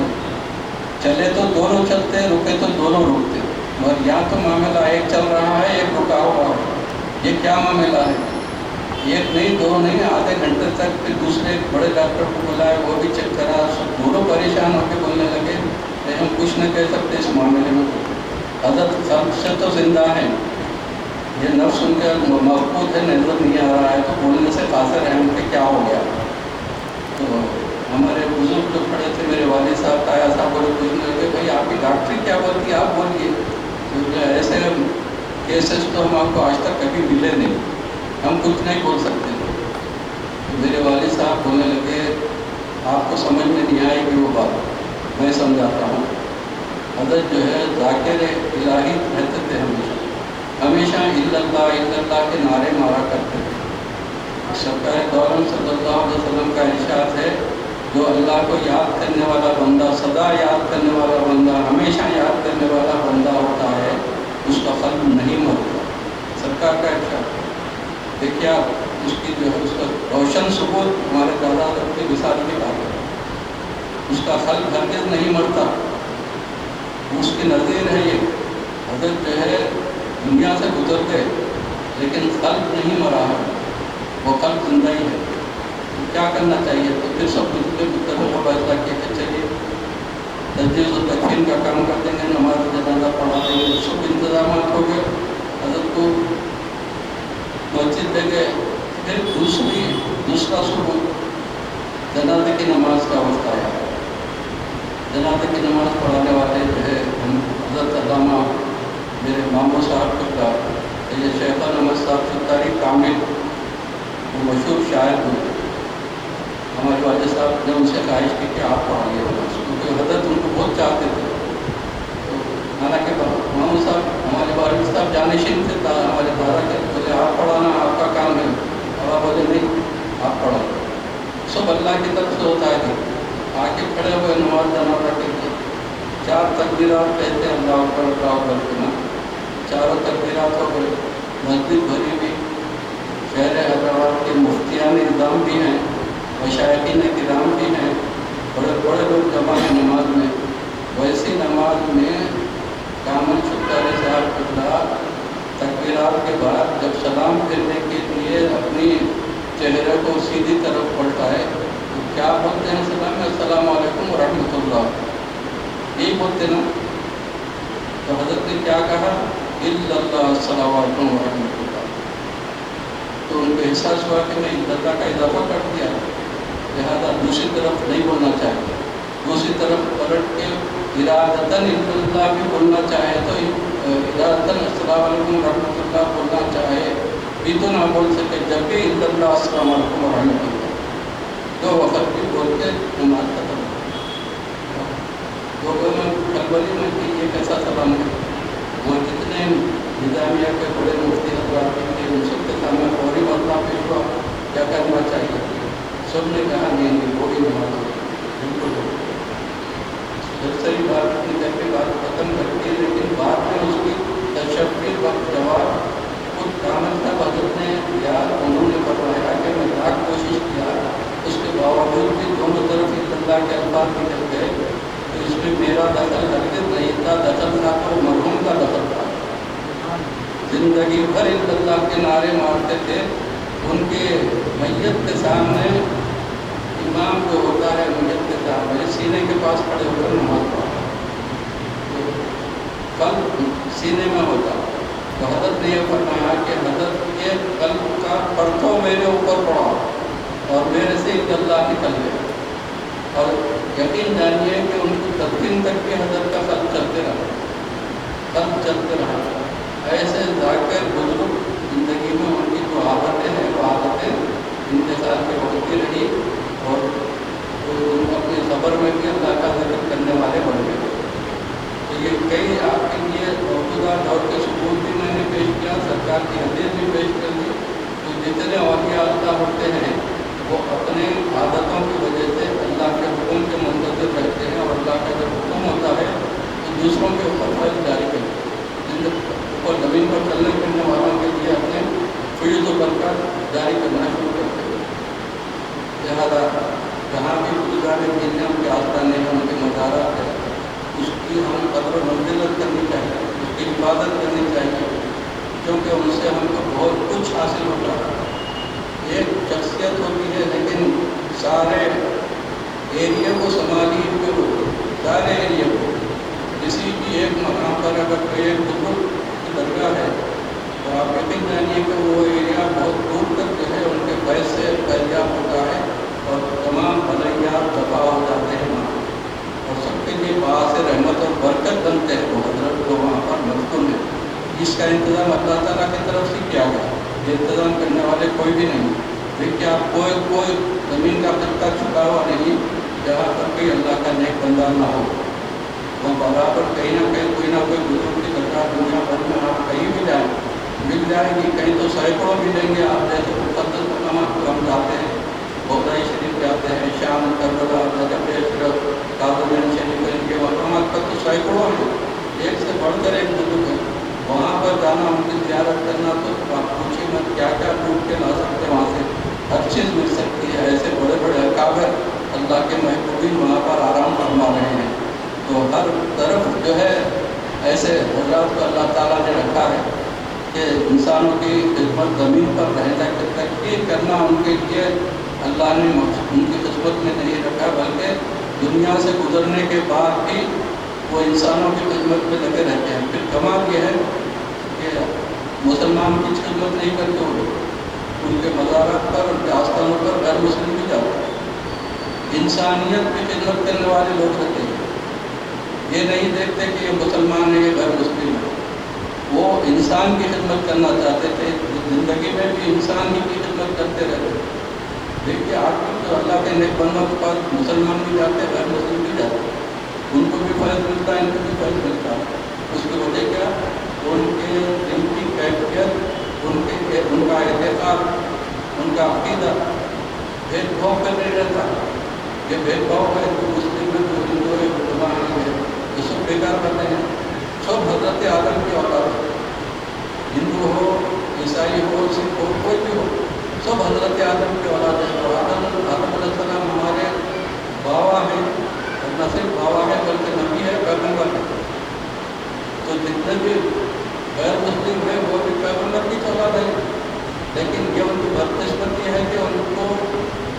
چلے تو دونوں چلتے، رکے تو دونوں رکتے، مگر یہاں تو معاملہ ایک چل رہا ہے ایک رکا ہوا ہے، یہ کیا معاملہ ہے؟ ایک نہیں دو نہیں، آدھے گھنٹے تک پھر دوسرے بڑے ڈاکٹر کو بلائے، وہ بھی چیک کرا، دونوں پریشان ہو کے بولنے لگے کہ ہم کچھ نہ کہہ سکتے اس معاملے میں، حضرت سب سے تو زندہ ہے، یہ نفس ان کا مفقود ہے، نظر نہیں آ رہا ہے، تو بولنے سے قاصر ہے، ان کے کیا ہو گیا۔ تو ہمارے بزرگ جو کھڑے تھے، میرے والد صاحب تایا صاحب بولے پوچھنے لگے بھائی آپ کی ڈاکٹری کیا بولتی ہے، آپ بولیے، کیونکہ ایسے کیسز تو ہم آپ کو آج تک کبھی ملے نہیں، ہم کچھ نہیں بول سکتے۔ تو میرے والد صاحب بولنے لگے آپ کو سمجھ میں نہیں آئے گی وہ بات، میں سمجھاتا ہوں۔ حضرت جو ہے ذاکر الہی رہتے تھے، ہمیشہ اللہ کے نعرے مارا کرتے تھے۔ سرکار دو عالم صلی اللہ علیہ وسلم کا ارشاد ہے جو اللہ کو یاد کرنے والا بندہ، سدا یاد کرنے والا بندہ، ہمیشہ یاد کرنے والا بندہ ہوتا ہے، اس کا قلب نہیں مرتا۔ سرکار کا ارشاد دیکھیے آپ، اس کی جو ہے اس کا روشن ثبوت ہمارے دادا کی مثال کی بات ہے، اس کا قلب ہرگز نہیں مرتا، اس کی نظیر ہے یہ۔ حضرت جو ہے دنیا سے گزر گئے لیکن قلب نہیں مرا ہے، وہ قلب زندہ ہی ہے۔ کیا کرنا چاہیے؟ تو پھر سب کچھ طرح کا فیصلہ کیا کہ چلیے تجدید و تکفین کا کام کر دیں گے، نماز جنازہ پڑھا دیں گے، سب انتظامات ہو گئے۔ حضرت کو مسجد لے گئے، پھر دوسرا صبح جنازے کی نماز کا وقت آیا۔ جنازے کی نماز پڑھانے والے جو ہے حضرت علامہ میرے ماموں صاحب کا یہ شیخ احمد صاحب ستاری کامل، وہ مشہور شاعر ہوئے، ہمارے والد صاحب نے ان سے خواہش کی کہ آپ پڑھائیے نماز، کیونکہ حضرت ان کو بہت چاہتے تھے۔ تو حالانکہ ماموں صاحب ہمارے والد صاحب جانشین تھے، ہمارے دادا کے، بولے آپ پڑھانا آپ کا کام ہے، بابا بولے نہیں آپ پڑھاؤ، سب اللہ کی طرف سے ہوتا ہے۔ آ کے کھڑے ہوئے نماز جنازہ کے لیے، 4 تکبیرات کہتے ہیں اللہ اکبر اللہ اکبر کے نا، چاروں تکبیرات ہو گئے، مسجد بھری ہوئی، شہر حیدرآباد کے مفتیان اعظام بھی ہیں، مشائخین کرام بھی ہیں، بڑے بڑے لوگ جمع ہیں نماز میں۔ ویسی نماز میں کامل شکر صاحب اللہ تکبیرات کے بعد جب سلام پھیرنے کے لیے اپنی چہرے کو سیدھی طرف پلٹا ہے تو کیا بولتے ہیں سلام میں؟ السلام علیکم ورحمۃ اللہ، یہی بولتے نا۔ تو حضرت نے کیا کہا؟ اللہ السلام علیکم ورحمۃ اللہ۔ تو ان کو احساس ہوا کہ میں اللہ کا اضافہ کر دیا، لہذا دوسری طرف نہیں بولنا چاہیے. دوسری طرف پلٹ کے ارادتاً اللہ بھی بولنا چاہے تو ارادتاً السلام علیکم ورحمۃ اللہ بولنا چاہے بھی تو نہ بول سکے جب بھی اللہ السلام علیکم ورحمۃ اللہ دو وقت بھی بول کے نماز ختم. لوگوں میں کلبلی میں کہ یہ کیسا سلام ہے. وہ جتنے نظامیہ کے بڑے مفتی حضرات کے ان سب کے سامنے فوری مسئلہ پیش ہوا کیا کرنا چاہیے. سب نے کہا نہیں وہ بھی نماز بالکل صحیح بات اپنی کر کے بات ختم کرتی ہے. لیکن بعد میں اس کی تشفیر وقت جواب خود کامل کا حضرت نے یا انہوں نے فرمایا کہ میں لاکھ کوشش کیا اس کے باوجود بھی دونوں طرف اللہ کے الفاظ نکل گئے تو اس میں میرا دخل ہرگز نہیں تھا. دخل تھا تو مرحوم کا دخل تھا. زندگی بھر اللہ کے نعرے مارتے تھے. ان کے میت کے سامنے امام جو ہوتا ہے میت کے سامنے سینے کے پاس کھڑے ہو کر نماز پڑھا تو قلب سینے میں ہوتا. تو حضرت نے یہ فرمایا کہ حضرت کے قلب کا پرتو میرے اوپر پڑا اور میرے سے اللہ نکل گیا. اور یقین جانیے کہ ان کی تدفین تک بھی حضرت کا قلب چلتے رہا. ایسے ذاکر بزرگ زندگی میں ان کی جو عادتیں ہیں وہ عادتیں انتقال کے وقت بھی رہی اور اپنے خبر میں بھی اللہ کا ذکر کرنے والے بن گئے. تو یہ کئی آپ کے لیے موجودہ دور کے ثبوت بھی میں نے پیش کیا, سرکار کی حدیث بھی پیش کر دی. تو جتنے اولیاء اللہ ہوتے ہیں وہ اپنے عادتوں کی وجہ سے اللہ کے حکم کے منتظر رہتے ہیں اور اللہ کا جب حکم ہوتا ہے تو دوسروں کے اوپر فیض جاری کرتے ہیں. جن اوپر زمین پر چلنے پھرنے والوں کے لیے اپنے فیض و برکات جاری کرنا شروع کرتے ہیں. لہٰذا جہاں بھی بزرگان دین ہم کے آستانے ہیں, ان کے مزارات ہیں, اس کی ہم قدر و منزلت کرنی چاہیے, اس کی حفاظت کرنی چاہیے کیونکہ ان سے ہم کو بہت کچھ حاصل ہوتا ہے. ایک شخصیت ہوتی ہے لیکن سارے ایریا کو سنبھالی ہوئے سارے ایریا کو. کسی بھی ایک مقام پر اگر کوئی ایک بزرگ کی درگاہ ہے تو آپ یقین جانیے کہ وہ ایریا بہت دور تک جو ہے ان کے فیض سے فیضیاب ہوتا ہے اور تمام بلائیات دفاع ہو جاتے ہیں وہاں اور سب کے لیے باعث رحمت اور برکت بنتے ہیں. وہ حضرت کو وہاں پر مدفون ہے. اس کا انتظام اللہ تعالیٰ کی طرف سے کیا گیا. یہ انتظام کرنے والے کوئی بھی نہیں. دیکھیے آپ کوئی زمین کا خطہ چھپا ہوا نہیں جہاں پر کوئی اللہ کا نیک بندہ نہ ہو. وہ برابر کہیں نہ کوئی بزرگ کی درگاہ دنیا بھر میں آپ کہیں بھی جائیں مل جائے گی. کہیں تو سینکڑوں ملیں گے. آپ جیسے مقدس مقامات کو ہم جاتے ہیں, بخاری شریف جاتے ہیں, شام کربلا, نجف اشرف, قادریہ شریف, ان کے مقامات پر تو سینکڑوں ہیں. ایک سے بڑھ کر ایک بزرگ ہے. وہاں پر جانا, ان کی زیارت کرنا تو آپ پوچھیے مت کیا کیا ڈھونڈ کے لا سکتے. وہاں سے ہر چیز مل سکتی ہے. ایسے بڑے بڑے اکابر اللہ کے محبوبین وہاں پر آرام فرما رہے ہیں. تو ہر طرف جو ہے ایسے حضرات کو اللہ تعالیٰ نے رکھا ہے کہ انسانوں کی خدمت زمین پر رہنے کی تحقیق کرنا ان کے لیے اللہ نے ان کی خدمت میں نہیں رکھا, بلکہ دنیا سے گزرنے کے بعد بھی وہ انسانوں کی خدمت میں لگے رہتے ہیں. پھر کمال یہ ہے کہ مسلمان کی خدمت نہیں کرتے وہ لوگ. ان کے مزارات پر, ان کے آستانوں پر غیر مسلم بھی جاتے ہیں. انسانیت کی خدمت کرنے والے لوگ رہتے ہیں. یہ نہیں دیکھتے کہ یہ مسلمان ہے, یہ غیر مسلم ہے. وہ انسان کی خدمت کرنا چاہتے تھے. زندگی میں بھی انسان ہی کی خدمت کرتے رہتے. دیکھیے آج کل تو اللہ کے نیک بندوں کے پاس مسلمان بھی جاتے ہیں, غیر مسلم بھی جاتے ہیں. ان کو بھی فیض ملتا ہے, ان کو بھی فیض ملتا ہے. اس کی وجہ کیا؟ ان کے دل کی کیفیت, ان کا اعتقاد, ان کا عقیدہ بھید بھاؤ کر نہیں رہتا. یہ بھید بھاؤ ہے جو مسلم ہے, جو ہندو ہے, مسلمان ہے, یہ سب بیکار کرتے ہیں. سب حضرت آدم کی اولاد ہے. ہندو ہو, عیسائی ہو, سکھ ہو, کوئی بھی ہو, سب حضرت آدم کی اولاد ہے. اور آدم علیہ السلام ہمارے باوا ہیں, اور نہ صرف باوا ہے بلکہ نبی ہے, پیغمبر ہے. تو جتنے بھی غیر مسلم ہیں وہ بھی پیغمبر کی اولاد ہے. لیکن یہ ان کی بدقسمتی ہے کہ ان کو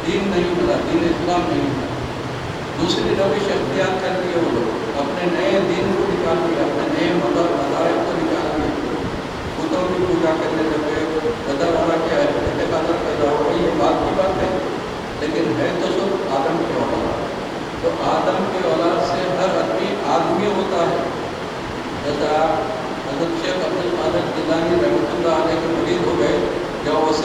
دین نہیں ملا, دین اسلام نہیں ملا. دوسری روش اختیار کر لیے وہ لوگ, اپنے نئے دین کو نکال دیا, اپنے نئے مذاہب کو نکال دیا. بتوں کی پوجا کرنے لگے, بدر والا کیا ہے, اعتقاد پیدا ہو گئی. یہ بات کی بات ہے, لیکن ہے تو سب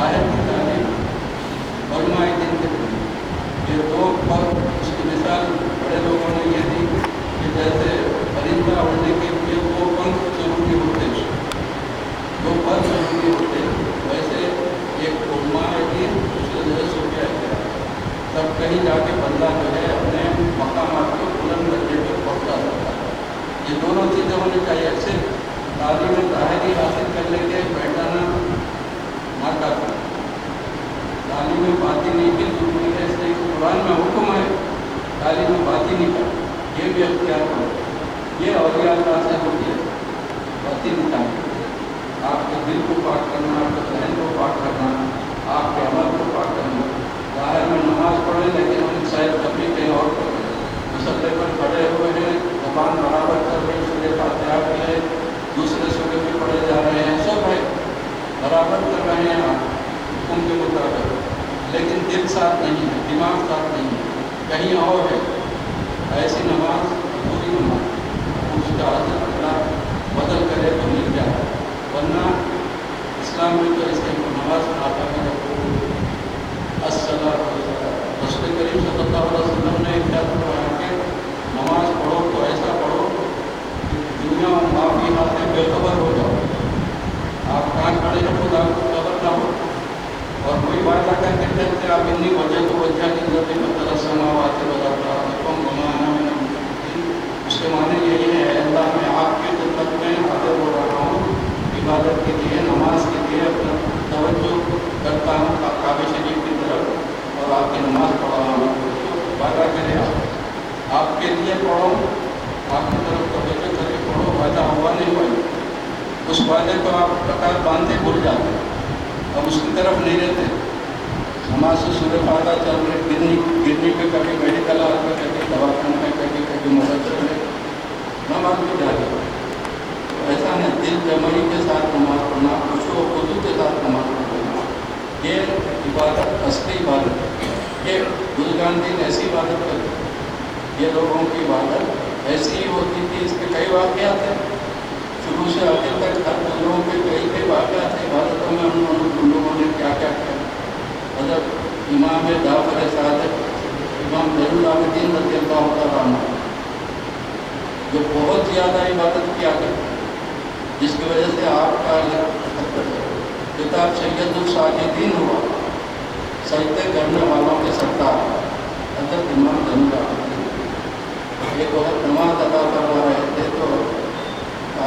ظاہر کی تعلیم اور علماء دین کی تعلیم، یہ دو پر اس کی مثال بڑے لوگوں نے یہ دی کہ جیسے پرندہ اڑنے کے لیے دو پنکھ ضروری ہوتے ہیں، دو پر ضروری ہوتے ہیں، ویسے ایک علماء دین دوسرے جو ہے صوفیاء کرام، تب کہیں جا کے بندہ جو ہے اپنے مقامات کو بلند درجے پہ پہنچا سکتا ہے۔ یہ دونوں چیزیں ہونی چاہیے۔ صرف تعلیم ظاہری حاصل کر لے کے بیٹھانا نہ کافی، تعلیم باطنی کی ضروری ہے، اس لیے قرآن میں حکم ہے تعلیم باطنی کا، یہ بھی اختیار کرو۔ یہ اولیاء اللہ سے ہوتی ہے باطنی تعلیم، آپ کے دل کو پاک کرنا، آپ کے ذہن کو پاک کرنا، آپ کے عمل کو پاک کرنا۔ ظاہر میں نماز پڑھے لیکن ہم شاید کبھی کہیں اور پڑھے، مسلح پر کھڑے ہوئے ہیں، زبان برابر کر رہے ہیں، سورہ فاتحہ بھی ہے، دوسرے سورے بھی پڑھے جا رہے ہیں، سب ہے برابر کر رہے ہیں آپ حکم کے مطابق، لیکن دل ساتھ نہیں ہے، دماغ ساتھ نہیں ہے، کہیں اور ہے، ایسی نماز پوری نماز اس کا حضرت اللہ بدل کرے تو مل جائے، ورنہ اسلام میں تو اس کے نماز آتا ہے السلام رسول کریم صلی اللہ علیہ وسلم نے ارشاد فرمایا کہ نماز پڑھو تو ایسا پڑھو کہ دنیا و معافی سے بے خبر ہو جاؤ، آپ کہاں کھڑے ہیں خود آپ کو خبر نہ ہو، اور کوئی وعدہ کر کے کہتے آپ اتنی وجہ تو وجہ کی ضرورت مطلب سماوات وغیرہ حکم گمانا میں اس کے معنی یہی ہے اللہ میں آپ کی خدمت میں حاضر ہو رہا ہوں، عبادت کے لیے نماز کے لیے اپنا توجہ کرتا ہوں کعبہ شریف کی طرف اور آپ کی نماز پڑھ رہا ہوں، وعدہ کرے آپ کے لیے پڑھو، آپ کی طرف توجہ کر کے پڑھو، وعدہ ہوا نہیں ہوا، اس وعدے کو آپ قطار باندھتے بھول جاتے، اب اس کی طرف نہیں رہتے، نماز سے سورہ فاتحہ چل رہے، گرنی پہ کبھی میڈیکل ہال پہ کبھی دواخانے میں کبھی مدد چل رہے، نماز بھی جا رہے، ایسا نہیں دل جمعی کے ساتھ نماز پڑھنا، خوشو و خضوع کے ساتھ نماز پڑھنا، یہ عبادت اصلی عبادت ہے، یہ بزرگان دین ایسی عبادت کرتے، یہ لوگوں کی عبادت ایسی ہی ہوتی تھی، اس کے کئی واقعات ہیں، شروع سے آخر تک ہر لوگوں کے کئی واقعات ہیں عبادتوں میں، ان لوگوں نے کیا کیا کیا۔ حضرت امام جعفر صادق امام زین العابدین رضی اللہ تعالیٰ عنہ جو بہت زیادہ عبادت کیا کرتے، جس کی وجہ سے آپ کا کتاب سید الساجدین ہوا، سجدے کرنے والوں کے سردار حضرت امام زین العابدین ایک وقت نماز ادا کروا رہے تھے تو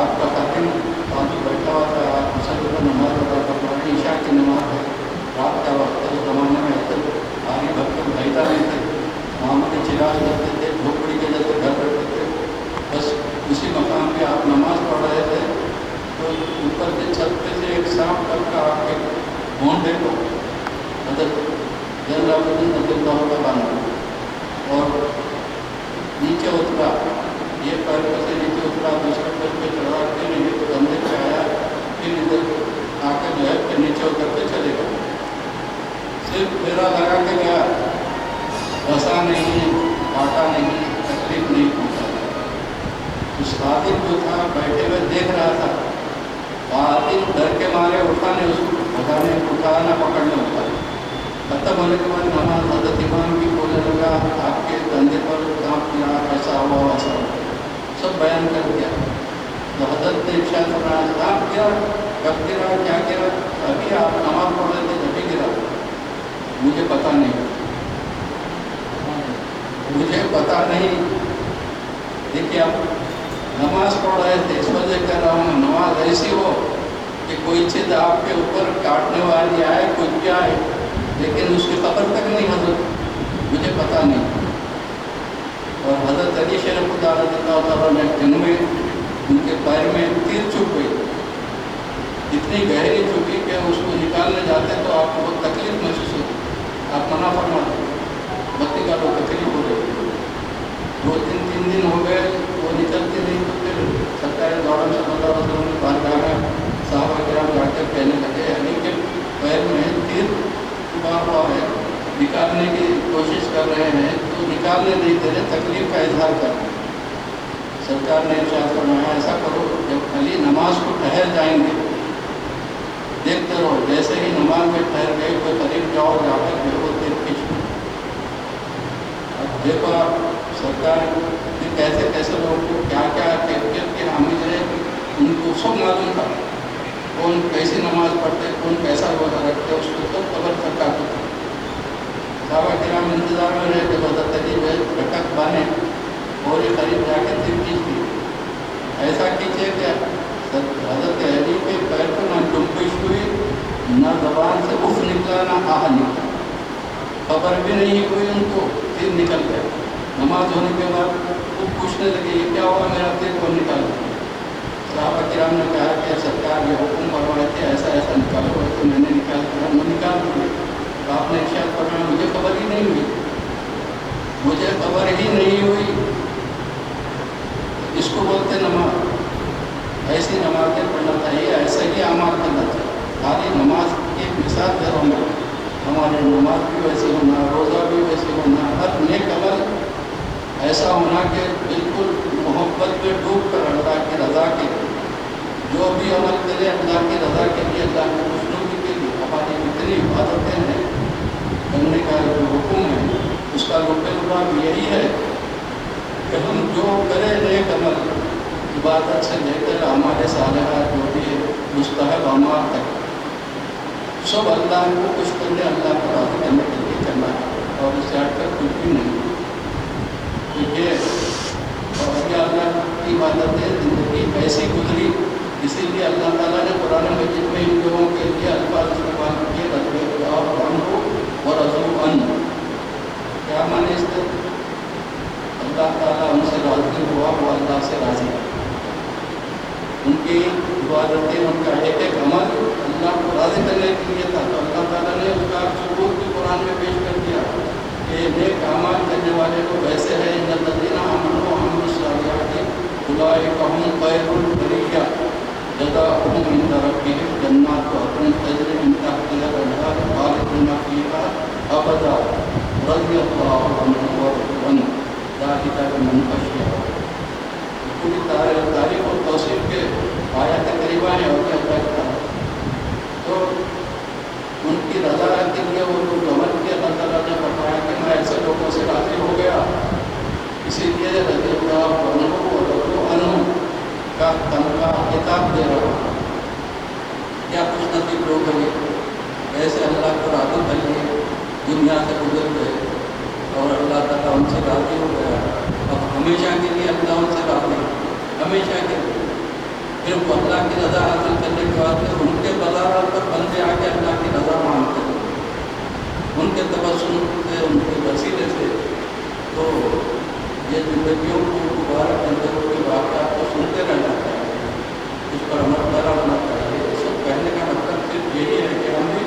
آپ کا خاتم بازو بیٹھا ہوا تھا، آپ مسجد میں نماز ادا کروا رہے، عشاء کی نماز ہے، رات کا وقت ہے، اس زمانے میں آری بھکت بھائیدہ نہیں تھے، محمد چراغ کرتے تھے، جھوپڑی کے جیسے گھر رہتے تھے، بس اسی مقام پہ آپ نماز پڑھ رہے تھے تو اوپر سے چھت پہ سے ایک سانپ کر کا آپ کے گھونڈے کو حضرت زین العابدین رضی اللہ عنہ اور نیچے اترا، یہ پیر سے نیچے اترا، دوسرے پیر پہ چڑھا، پھر یہ کندھے پہ آیا، پھر ادھر آ کے جو ہے پھر نیچے اتر کے چلے گئے، صرف پھیرا لگا کے گیا، بسا نہیں، کاٹا نہیں، تکلیف نہیں پہنچا۔ اس خادم جو تھا بیٹھے ہوئے دیکھ رہا تھا، خادم ڈر کے مارے اٹھا نہیں، اس کو بھگانے اٹھا نہ پکڑنے اٹھا، ختم ہونے کے بعد نماز حضرت امام کی بولنے لگا آپ کے کندھے پر کانپ گرا، ایسا ہوا ویسا ہوا، سب بیان کر دیا۔ تو حضرت نے ارشاد فرمایا کانپ گرا، کب گرا، کیا گرا؟ ابھی آپ نماز پڑھ رہے تھے جبھی گرا، مجھے پتہ نہیں، مجھے پتہ نہیں۔ دیکھیے آپ نماز پڑھ رہے تھے، اس وجہ کہہ رہا ہوں نماز ایسی ہو کہ کوئی چیز آپ کے اوپر کاٹنے والی آئے، کچھ بھی آئے، لیکن اس کی خبر تک نہیں حضرت، مجھے پتہ نہیں۔ اور حضرت علی شریف خدا رضی اللہ تعالیٰ نے جنگ میں ان کے پیر میں تیر چبھ گئی، اتنی گہری چکی کہ اس کو نکالنے جاتے تو آپ کو بہت تکلیف محسوس ہوتی، آپ منع فرماتے، بتی کا لوگ تکلیف ہو رہی، 2-3 دن ہو گئے وہ نکلتی نہیں، تو پھر سرکار دوران صلی اللہ علیہ وسلم نے بارگاہ میں صحابہ کرام جا کر کہنے لگے علی کے پیر میں تیر چبھا ہوا ہے، نکالنے کی کوشش کر رہے ہیں تو نکالنے نہیں دے رہے، تکلیف کا اظہار کر رہے ہیں۔ سرکار نے ارشاد فرمایا ایسا کرو جب علی نماز کو ٹھہر جائیں گے دیکھتے رہو، جیسے ہی نماز میں ٹھہر گئے تو قریب جاؤ، جا کر جو وہ دیر کھینچ لو۔ اب دیکھو آپ سرکار نے کیسے کیسے لوگوں کو کیا کیا کیفیت کے حامل ہے، ان کو سب معلوم تھا، کون کیسی نماز پڑھتے، کون کیسا روزہ رکھتے، اس کو سب خبر سرکار کو تھی۔ صحابہ کرام انتظار میں رہے کہ حضرت علی رکعت بانے اور یہ قریب جا کے دیر کھینچ دی، ایسا کھینچے کہ حضرت علی کے پیر کو نہ جنبش ہوئی، نہ زبان سے اف نکلا، نہ آہ نکلا، خبر بھی نہیں ہوئی ان کو، دل نکل گیا۔ نماز ہونے کے بعد وہ پوچھنے لگے یہ کیا ہوا، میرا دل کو نکال گیا۔ صحابہ کرام نے کہا کہ سرکار یہ حکم فرمائے تھے ایسا ایسا نکالو، تو میں نے نکال دیا، میں نکال دیا۔ تو آپ نے ارشاد فرمایا مجھے خبر ہی نہیں ہوئی، مجھے خبر ہی نہیں ہوئی۔ اس کو بولتے نماز، ایسی نمازیں پڑھنا چاہیے، ایسا ہی اعمال کرنا چاہیے۔ خالی نماز کی مثال دے رہا ہوں میں، ہمارے نماز بھی ویسے ہونا، روزہ بھی ویسے ہونا، ہر نیک عمل ایسا ہونا کہ بالکل محبت میں ڈوب کر اللہ کی رضا کے لیے جو بھی عمل کرے اللہ کی رضا کے لیے، اللہ کی خوشنودی کے لیے، ہماری جتنی عبادتیں ہیں کرنے کا جو حکم ہے اس کا لباب یہی ہے کہ ہم جو کریں نیک عمل عبادت سے لے کر ہمارے صالحہ جو بھی مستحب اعمال تک سب اللہ کو خوش کرنے، اللہ کو راضی کرنے کے لیے کرنا ہے، اور اس سے ہٹ کر کچھ بھی نہیں۔ تو یہ اور اللہ کی عبادت ہے، زندگی ایسی گزری، اسی لیے اللہ تعالیٰ نے قرآن مجید میں ان لوگوں کے لیے الفاظ استعمال کیے، رضی اللہ عنہ و رضوا عنہ۔ کیا معنی اس کا؟ اللہ تعالیٰ ان سے راضی ہوا، وہ اللہ سے راضی ہے۔ ان کی عبادتیں، ان کا ایک ایک عمل اللہ کو راضی کرنے کے لیے تھا، تو اللہ تعالیٰ نے اس کا ثبوت بھی قرآن میں پیش کر دیا کہ نیک اعمال کرنے والے لوگ ایسے ہیں، ان الذین آمنوا وعملوا الصالحات اولئک هم خیر البریہ جزاؤہم عند ربہم جنات عدن تجری من تحتہا الانہار خالدین فیہا ابدا رضی اللہ عنہم ورضوا عنہ ذلک لمن خشی ربہ۔ پوری تاریخ اور توصیف کے آیات کریمہ ہے اور کیا کہتا ہے، تو ان کی رضا کے لیے وہ لوگ عمل کیا، اللہ تعالیٰ نے فرمایا کہ میں ایسے لوگوں سے راضی ہو گیا، اسی لیے رضی اللہ عنہ و رضوا عنہ کا تمغہ کتاب دے رہا ہوں۔ کیا خوش نصیب لوگ ہیں ایسے اللہ کو راضی کر لیے، دنیا سے گزر گئے اور اللہ تعالیٰ ان سے راضی ہو گیا، اب ہمیشہ کے لیے اللہ ان سے راضی، ہمیشہ کے لیے۔ پھر وہ اللہ کی رضا حاصل کرنے کے بعد پھر ان کے بازاروں پر بندے آ کے اللہ کی رضا مانگتے ہیں، ان کے تبسم سے، ان کے وسیلے سے۔ تو یہ زندگیوں کو دوبارہ بندوں کے واقعات کو سنتے رہنا چاہیے، اس پر عمل پیرا ہونا چاہیے۔ اس کو کہنے کا مطلب صرف یہی ہے کہ ہم بھی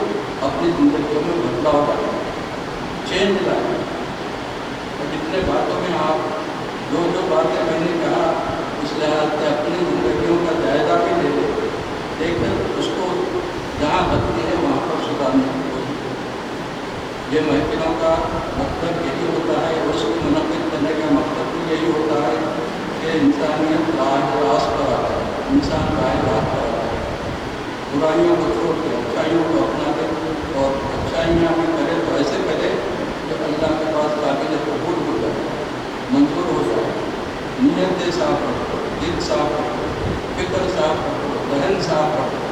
اپنی زندگیوں میں بدلاؤ لائیں، چینج لائیں، اور جتنے باتوں میں آپ جو باتیں میں نے کہا اس لحاظ سے اپنی زندگیوں کا جائزہ بھی لے لیں، دیکھ کر اس کو جہاں بچتی ہے وہاں پر سدھارنے کی کوشش کریں۔ یہ محفلوں کا مقصد یہی ہوتا ہے، اور اس کو منعقد کرنے کا مقصد بھی یہی ہوتا ہے کہ انسانیت راہ راست پر آتا ہے، انسان راہ راست پر آتا ہے، برائیوں کو چھوڑ کے اچھائیوں کو اپنا دے، اور اچھائیاں بھی کرے تو ایسے کرے کہ اللہ کے پاس قابل قبول ہو جائے، منظور ہو جائے، نیتیں صاف رکھو، دل صاف رکھو، فکر صاف رکھو، ذہن صاف رکھو۔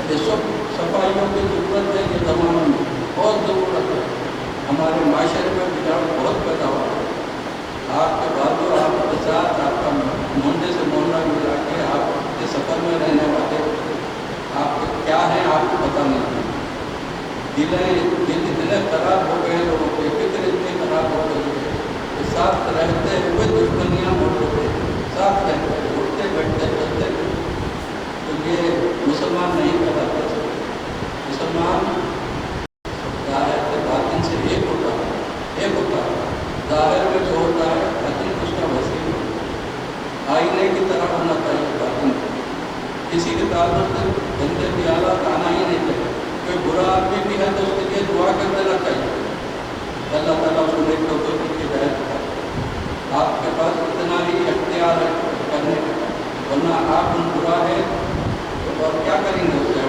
یہ سب صفائیوں کی ضرورت ہے، یہ زمانے میں بہت ضرورت ہے۔ ہمارے معاشرے میں بگاڑ بہت پیدا ہوا ہے، آپ کے بعد آپ کے ساتھ آپ کا محلے سے محلہ ملا کے آپ کے سفر میں رہنے والے آپ کے کیا ہیں آپ کو پتہ نہیں، دل اتنے خراب ہو گئے، لوگوں کے فکر اتنی خراب ہو گئی ہے کہ ساتھ رہتے ہوئے دشمنیاں موڑ ہوتے ہیں، ساتھ رہتے اٹھتے بیٹھتے چلتے، تو یہ مسلمان نہیں کہلاتے۔ مسلمان ظاہر سے باطن سے ایک ہوتا ہے، ظاہر میں جو ہوتا ہے باطن اس کا وسیع ہوتا ہے، آئینے کی طرح ہونا چاہیے باطن، کسی کے تعلق سے گندے خیالات آنا ہی نہیں چاہیے، کوئی برا آدمی بھی ہے تو اس کے لیے دعا کر دینا چاہیے، اللہ تعالیٰ اس کو نیک توفیق کی ہدایت کرے۔ آپ کے پاس اتنا ہی اختیار ہے کرنے کا، ورنہ آپ ان برا ہے تو اور کیا کریں گے اس سے،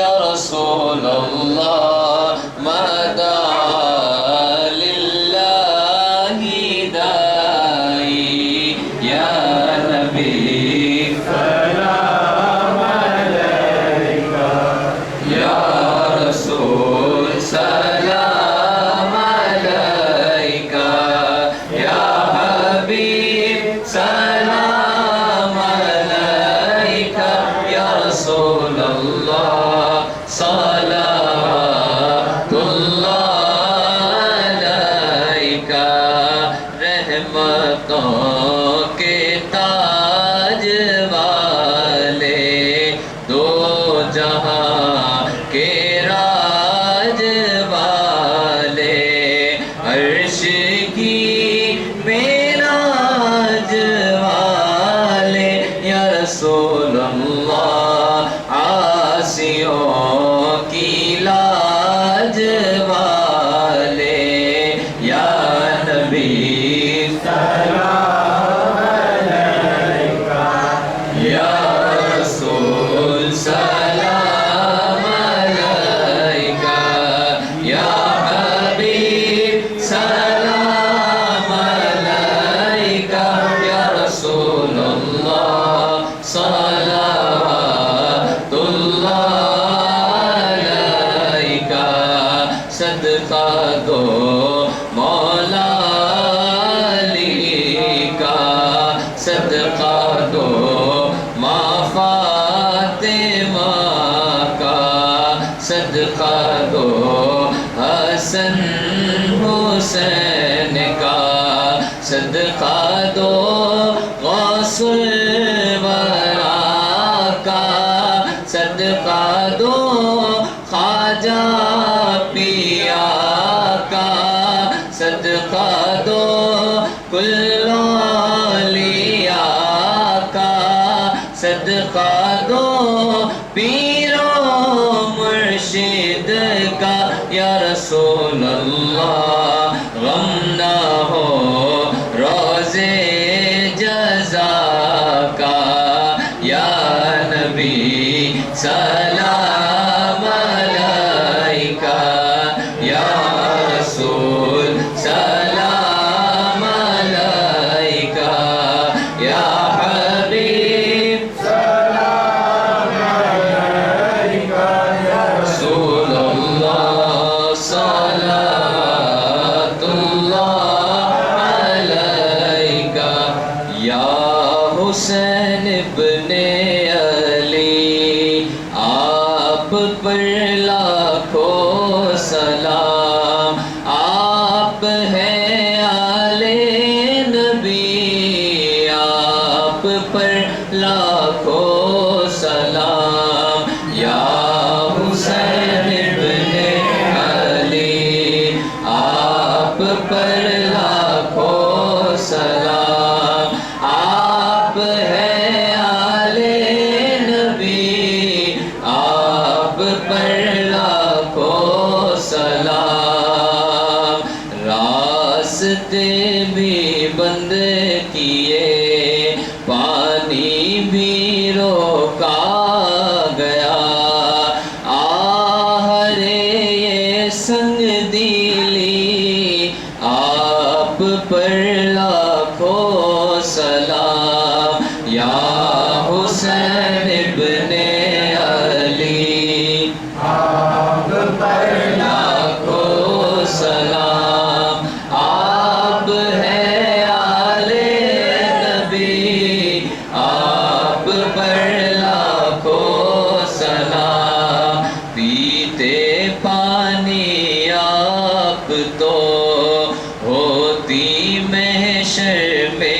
یا رسول اللہ مدعا للہ دائی یا نبی سلام علیکہ یا رسول سلام علیکہ یا حبیب سلام علیکہ یا رسول اللہ صلوات اللہ علیکہ رحمتوں کے تاج والے دو جہاں کے راج والے عرش کی معراج والے یا رسول اللہ عاصیوں کی لاج والے یا نبی سلام علیکہ یا رسول سلام علیکہ یا حبیب سلام علیکہ یا رسول اللہ صلوات اللہ علیکہ صدقہ دو مولا علی کا صدقہ دو ماں فاطمہ کا صدقہ دو حسن حسین کا صدقہ دو غوث الورا کا صدقہ دو خواجہ پیا کا صدقہ دو کل اولیاء کا صدقہ دو پیر و مرشد کا یا رسول اللہ غم نہ ہو روزے جزا کا یا نبی سلام علیکہ یا رسول سلام علیکہ یا حبیب سلام علیکہ یا رسول اللہ صلوات اللہ علیکہ یا حسین ابن علی آپ پر لاکھوں سلام آپ ہیں آل نبی آپ پر لاکھوں سلام یا حسین ابن علی آپ پر لاکھوں سلام آپ ہیں آل نبی آپ پر لاکھوں سلام راستے بھی بند کیے پانی بھی روکا گیا آہرے یہ سنگ دلی آپ پر لاکھوں سلام یا حسین ابن علی آپ پر لاکھوں سلام آپ ہیں آل نبی آپ پر لاکھوں سلام پیتے پانی آپ تو ہوتی محشر میں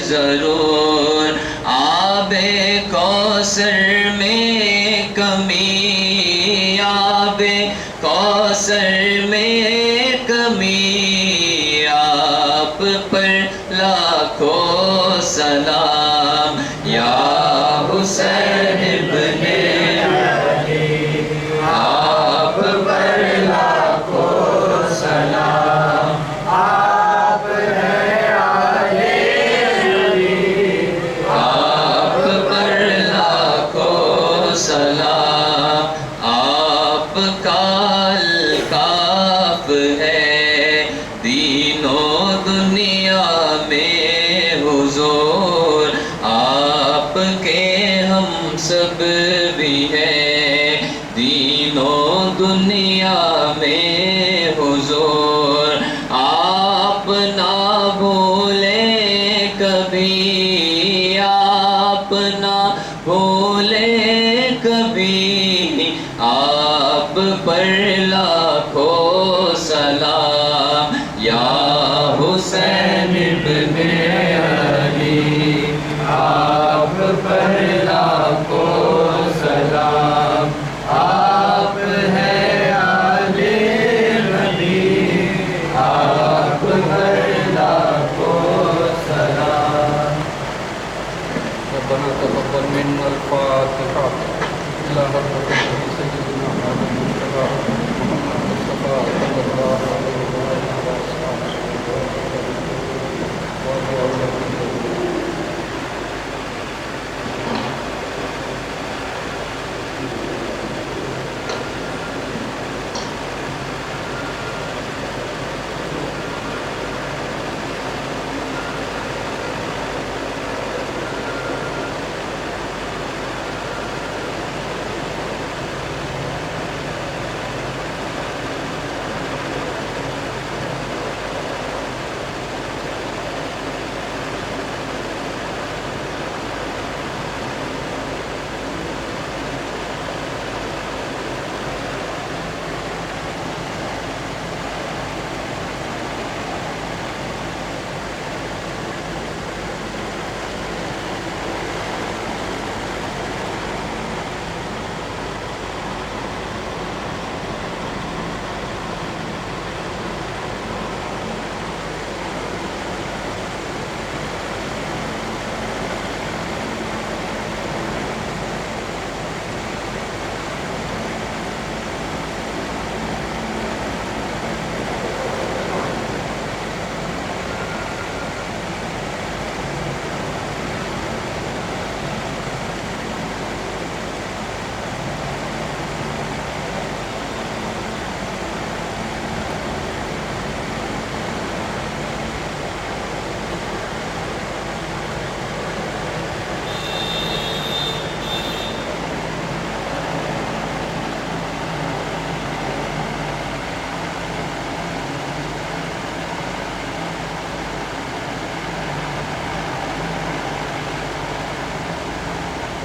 ضرور آب کوثر میں کمی آب کوثر میں کمی آپ پر لاکھوں سلام یا حسین ابن علی آپ پر لاکھوں سلام آپ ہیں آل نبی آپ پر لاکھوں سلام تینوں دنیا میں حضور آپ نہ بھولیں کبھی، آپ نہ بھولیں کبھی، آپ پر لاکھوں سلام یا حسین ابن علی، آپ پر لاکھوں سلام، آپ ہیں علی نبی، آپ پر لاکھوں سلام۔ ربنا تقبل منا الفاتحة إلى حضرة سيدنا محمد المصطفى صلى الله عليه وعلى آله وصحبه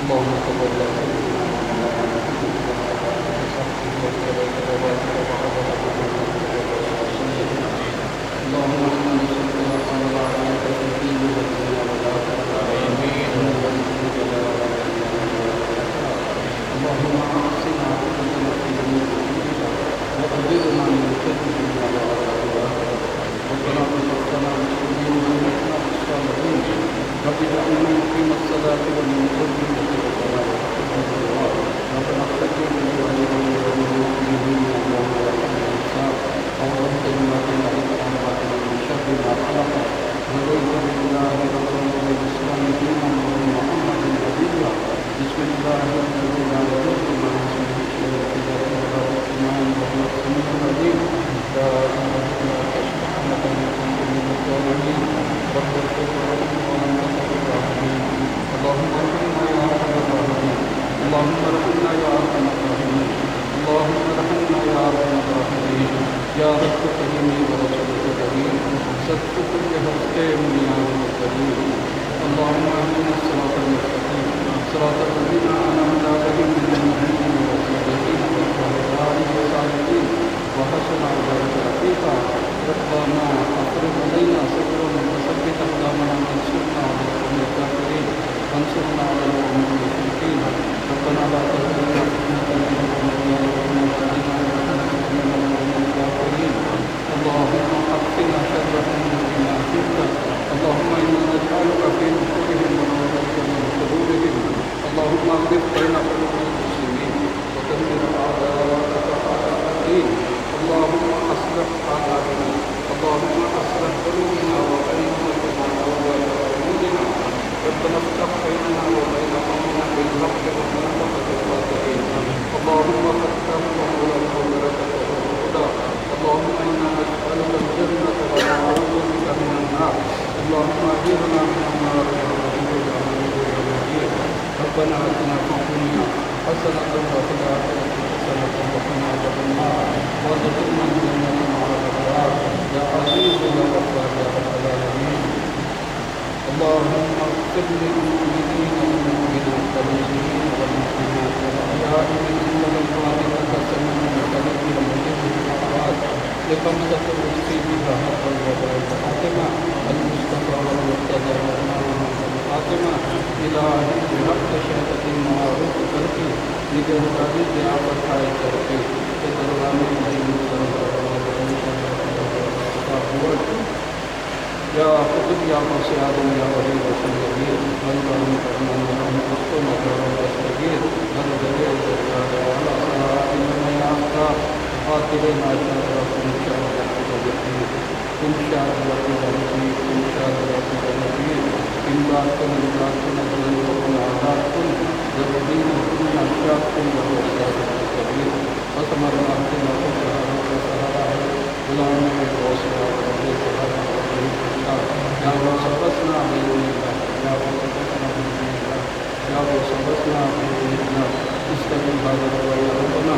اللهم صل على ربنا آتنا في الدنيا حسنة وفي الآخرة حسنة لقمة الرزق بها فاطمة المصطفى والمرتضى فاطمة إلهي بحق شهادة المعروف کرتی نگہداری کے آپ اٹھائے کرتے کہ دربان یا خطب یا موسی آدم یا ولی رسول نبیر بلبرم کرمان کو مکرم دستگیر ہر دلیل درکار والا صلاح انما یافتا خاطر ناشا رسول شاہ تم شاہ رسول نبیر تم شاہ رسول نبیر امداد کن نظرن کن آزاد کن ضرورین کن ناشاد کن وحساد کبیر وسمر ناکن وقت سہارا ہے غلام میں حوصلہ کرنے سہارا یا وہ سبسنا بیرونیلا یا وہ سبسنا بیرونیلا یا وہ سبسنا بیرونیلا اس کا بھی بادر ہوا یا ربنا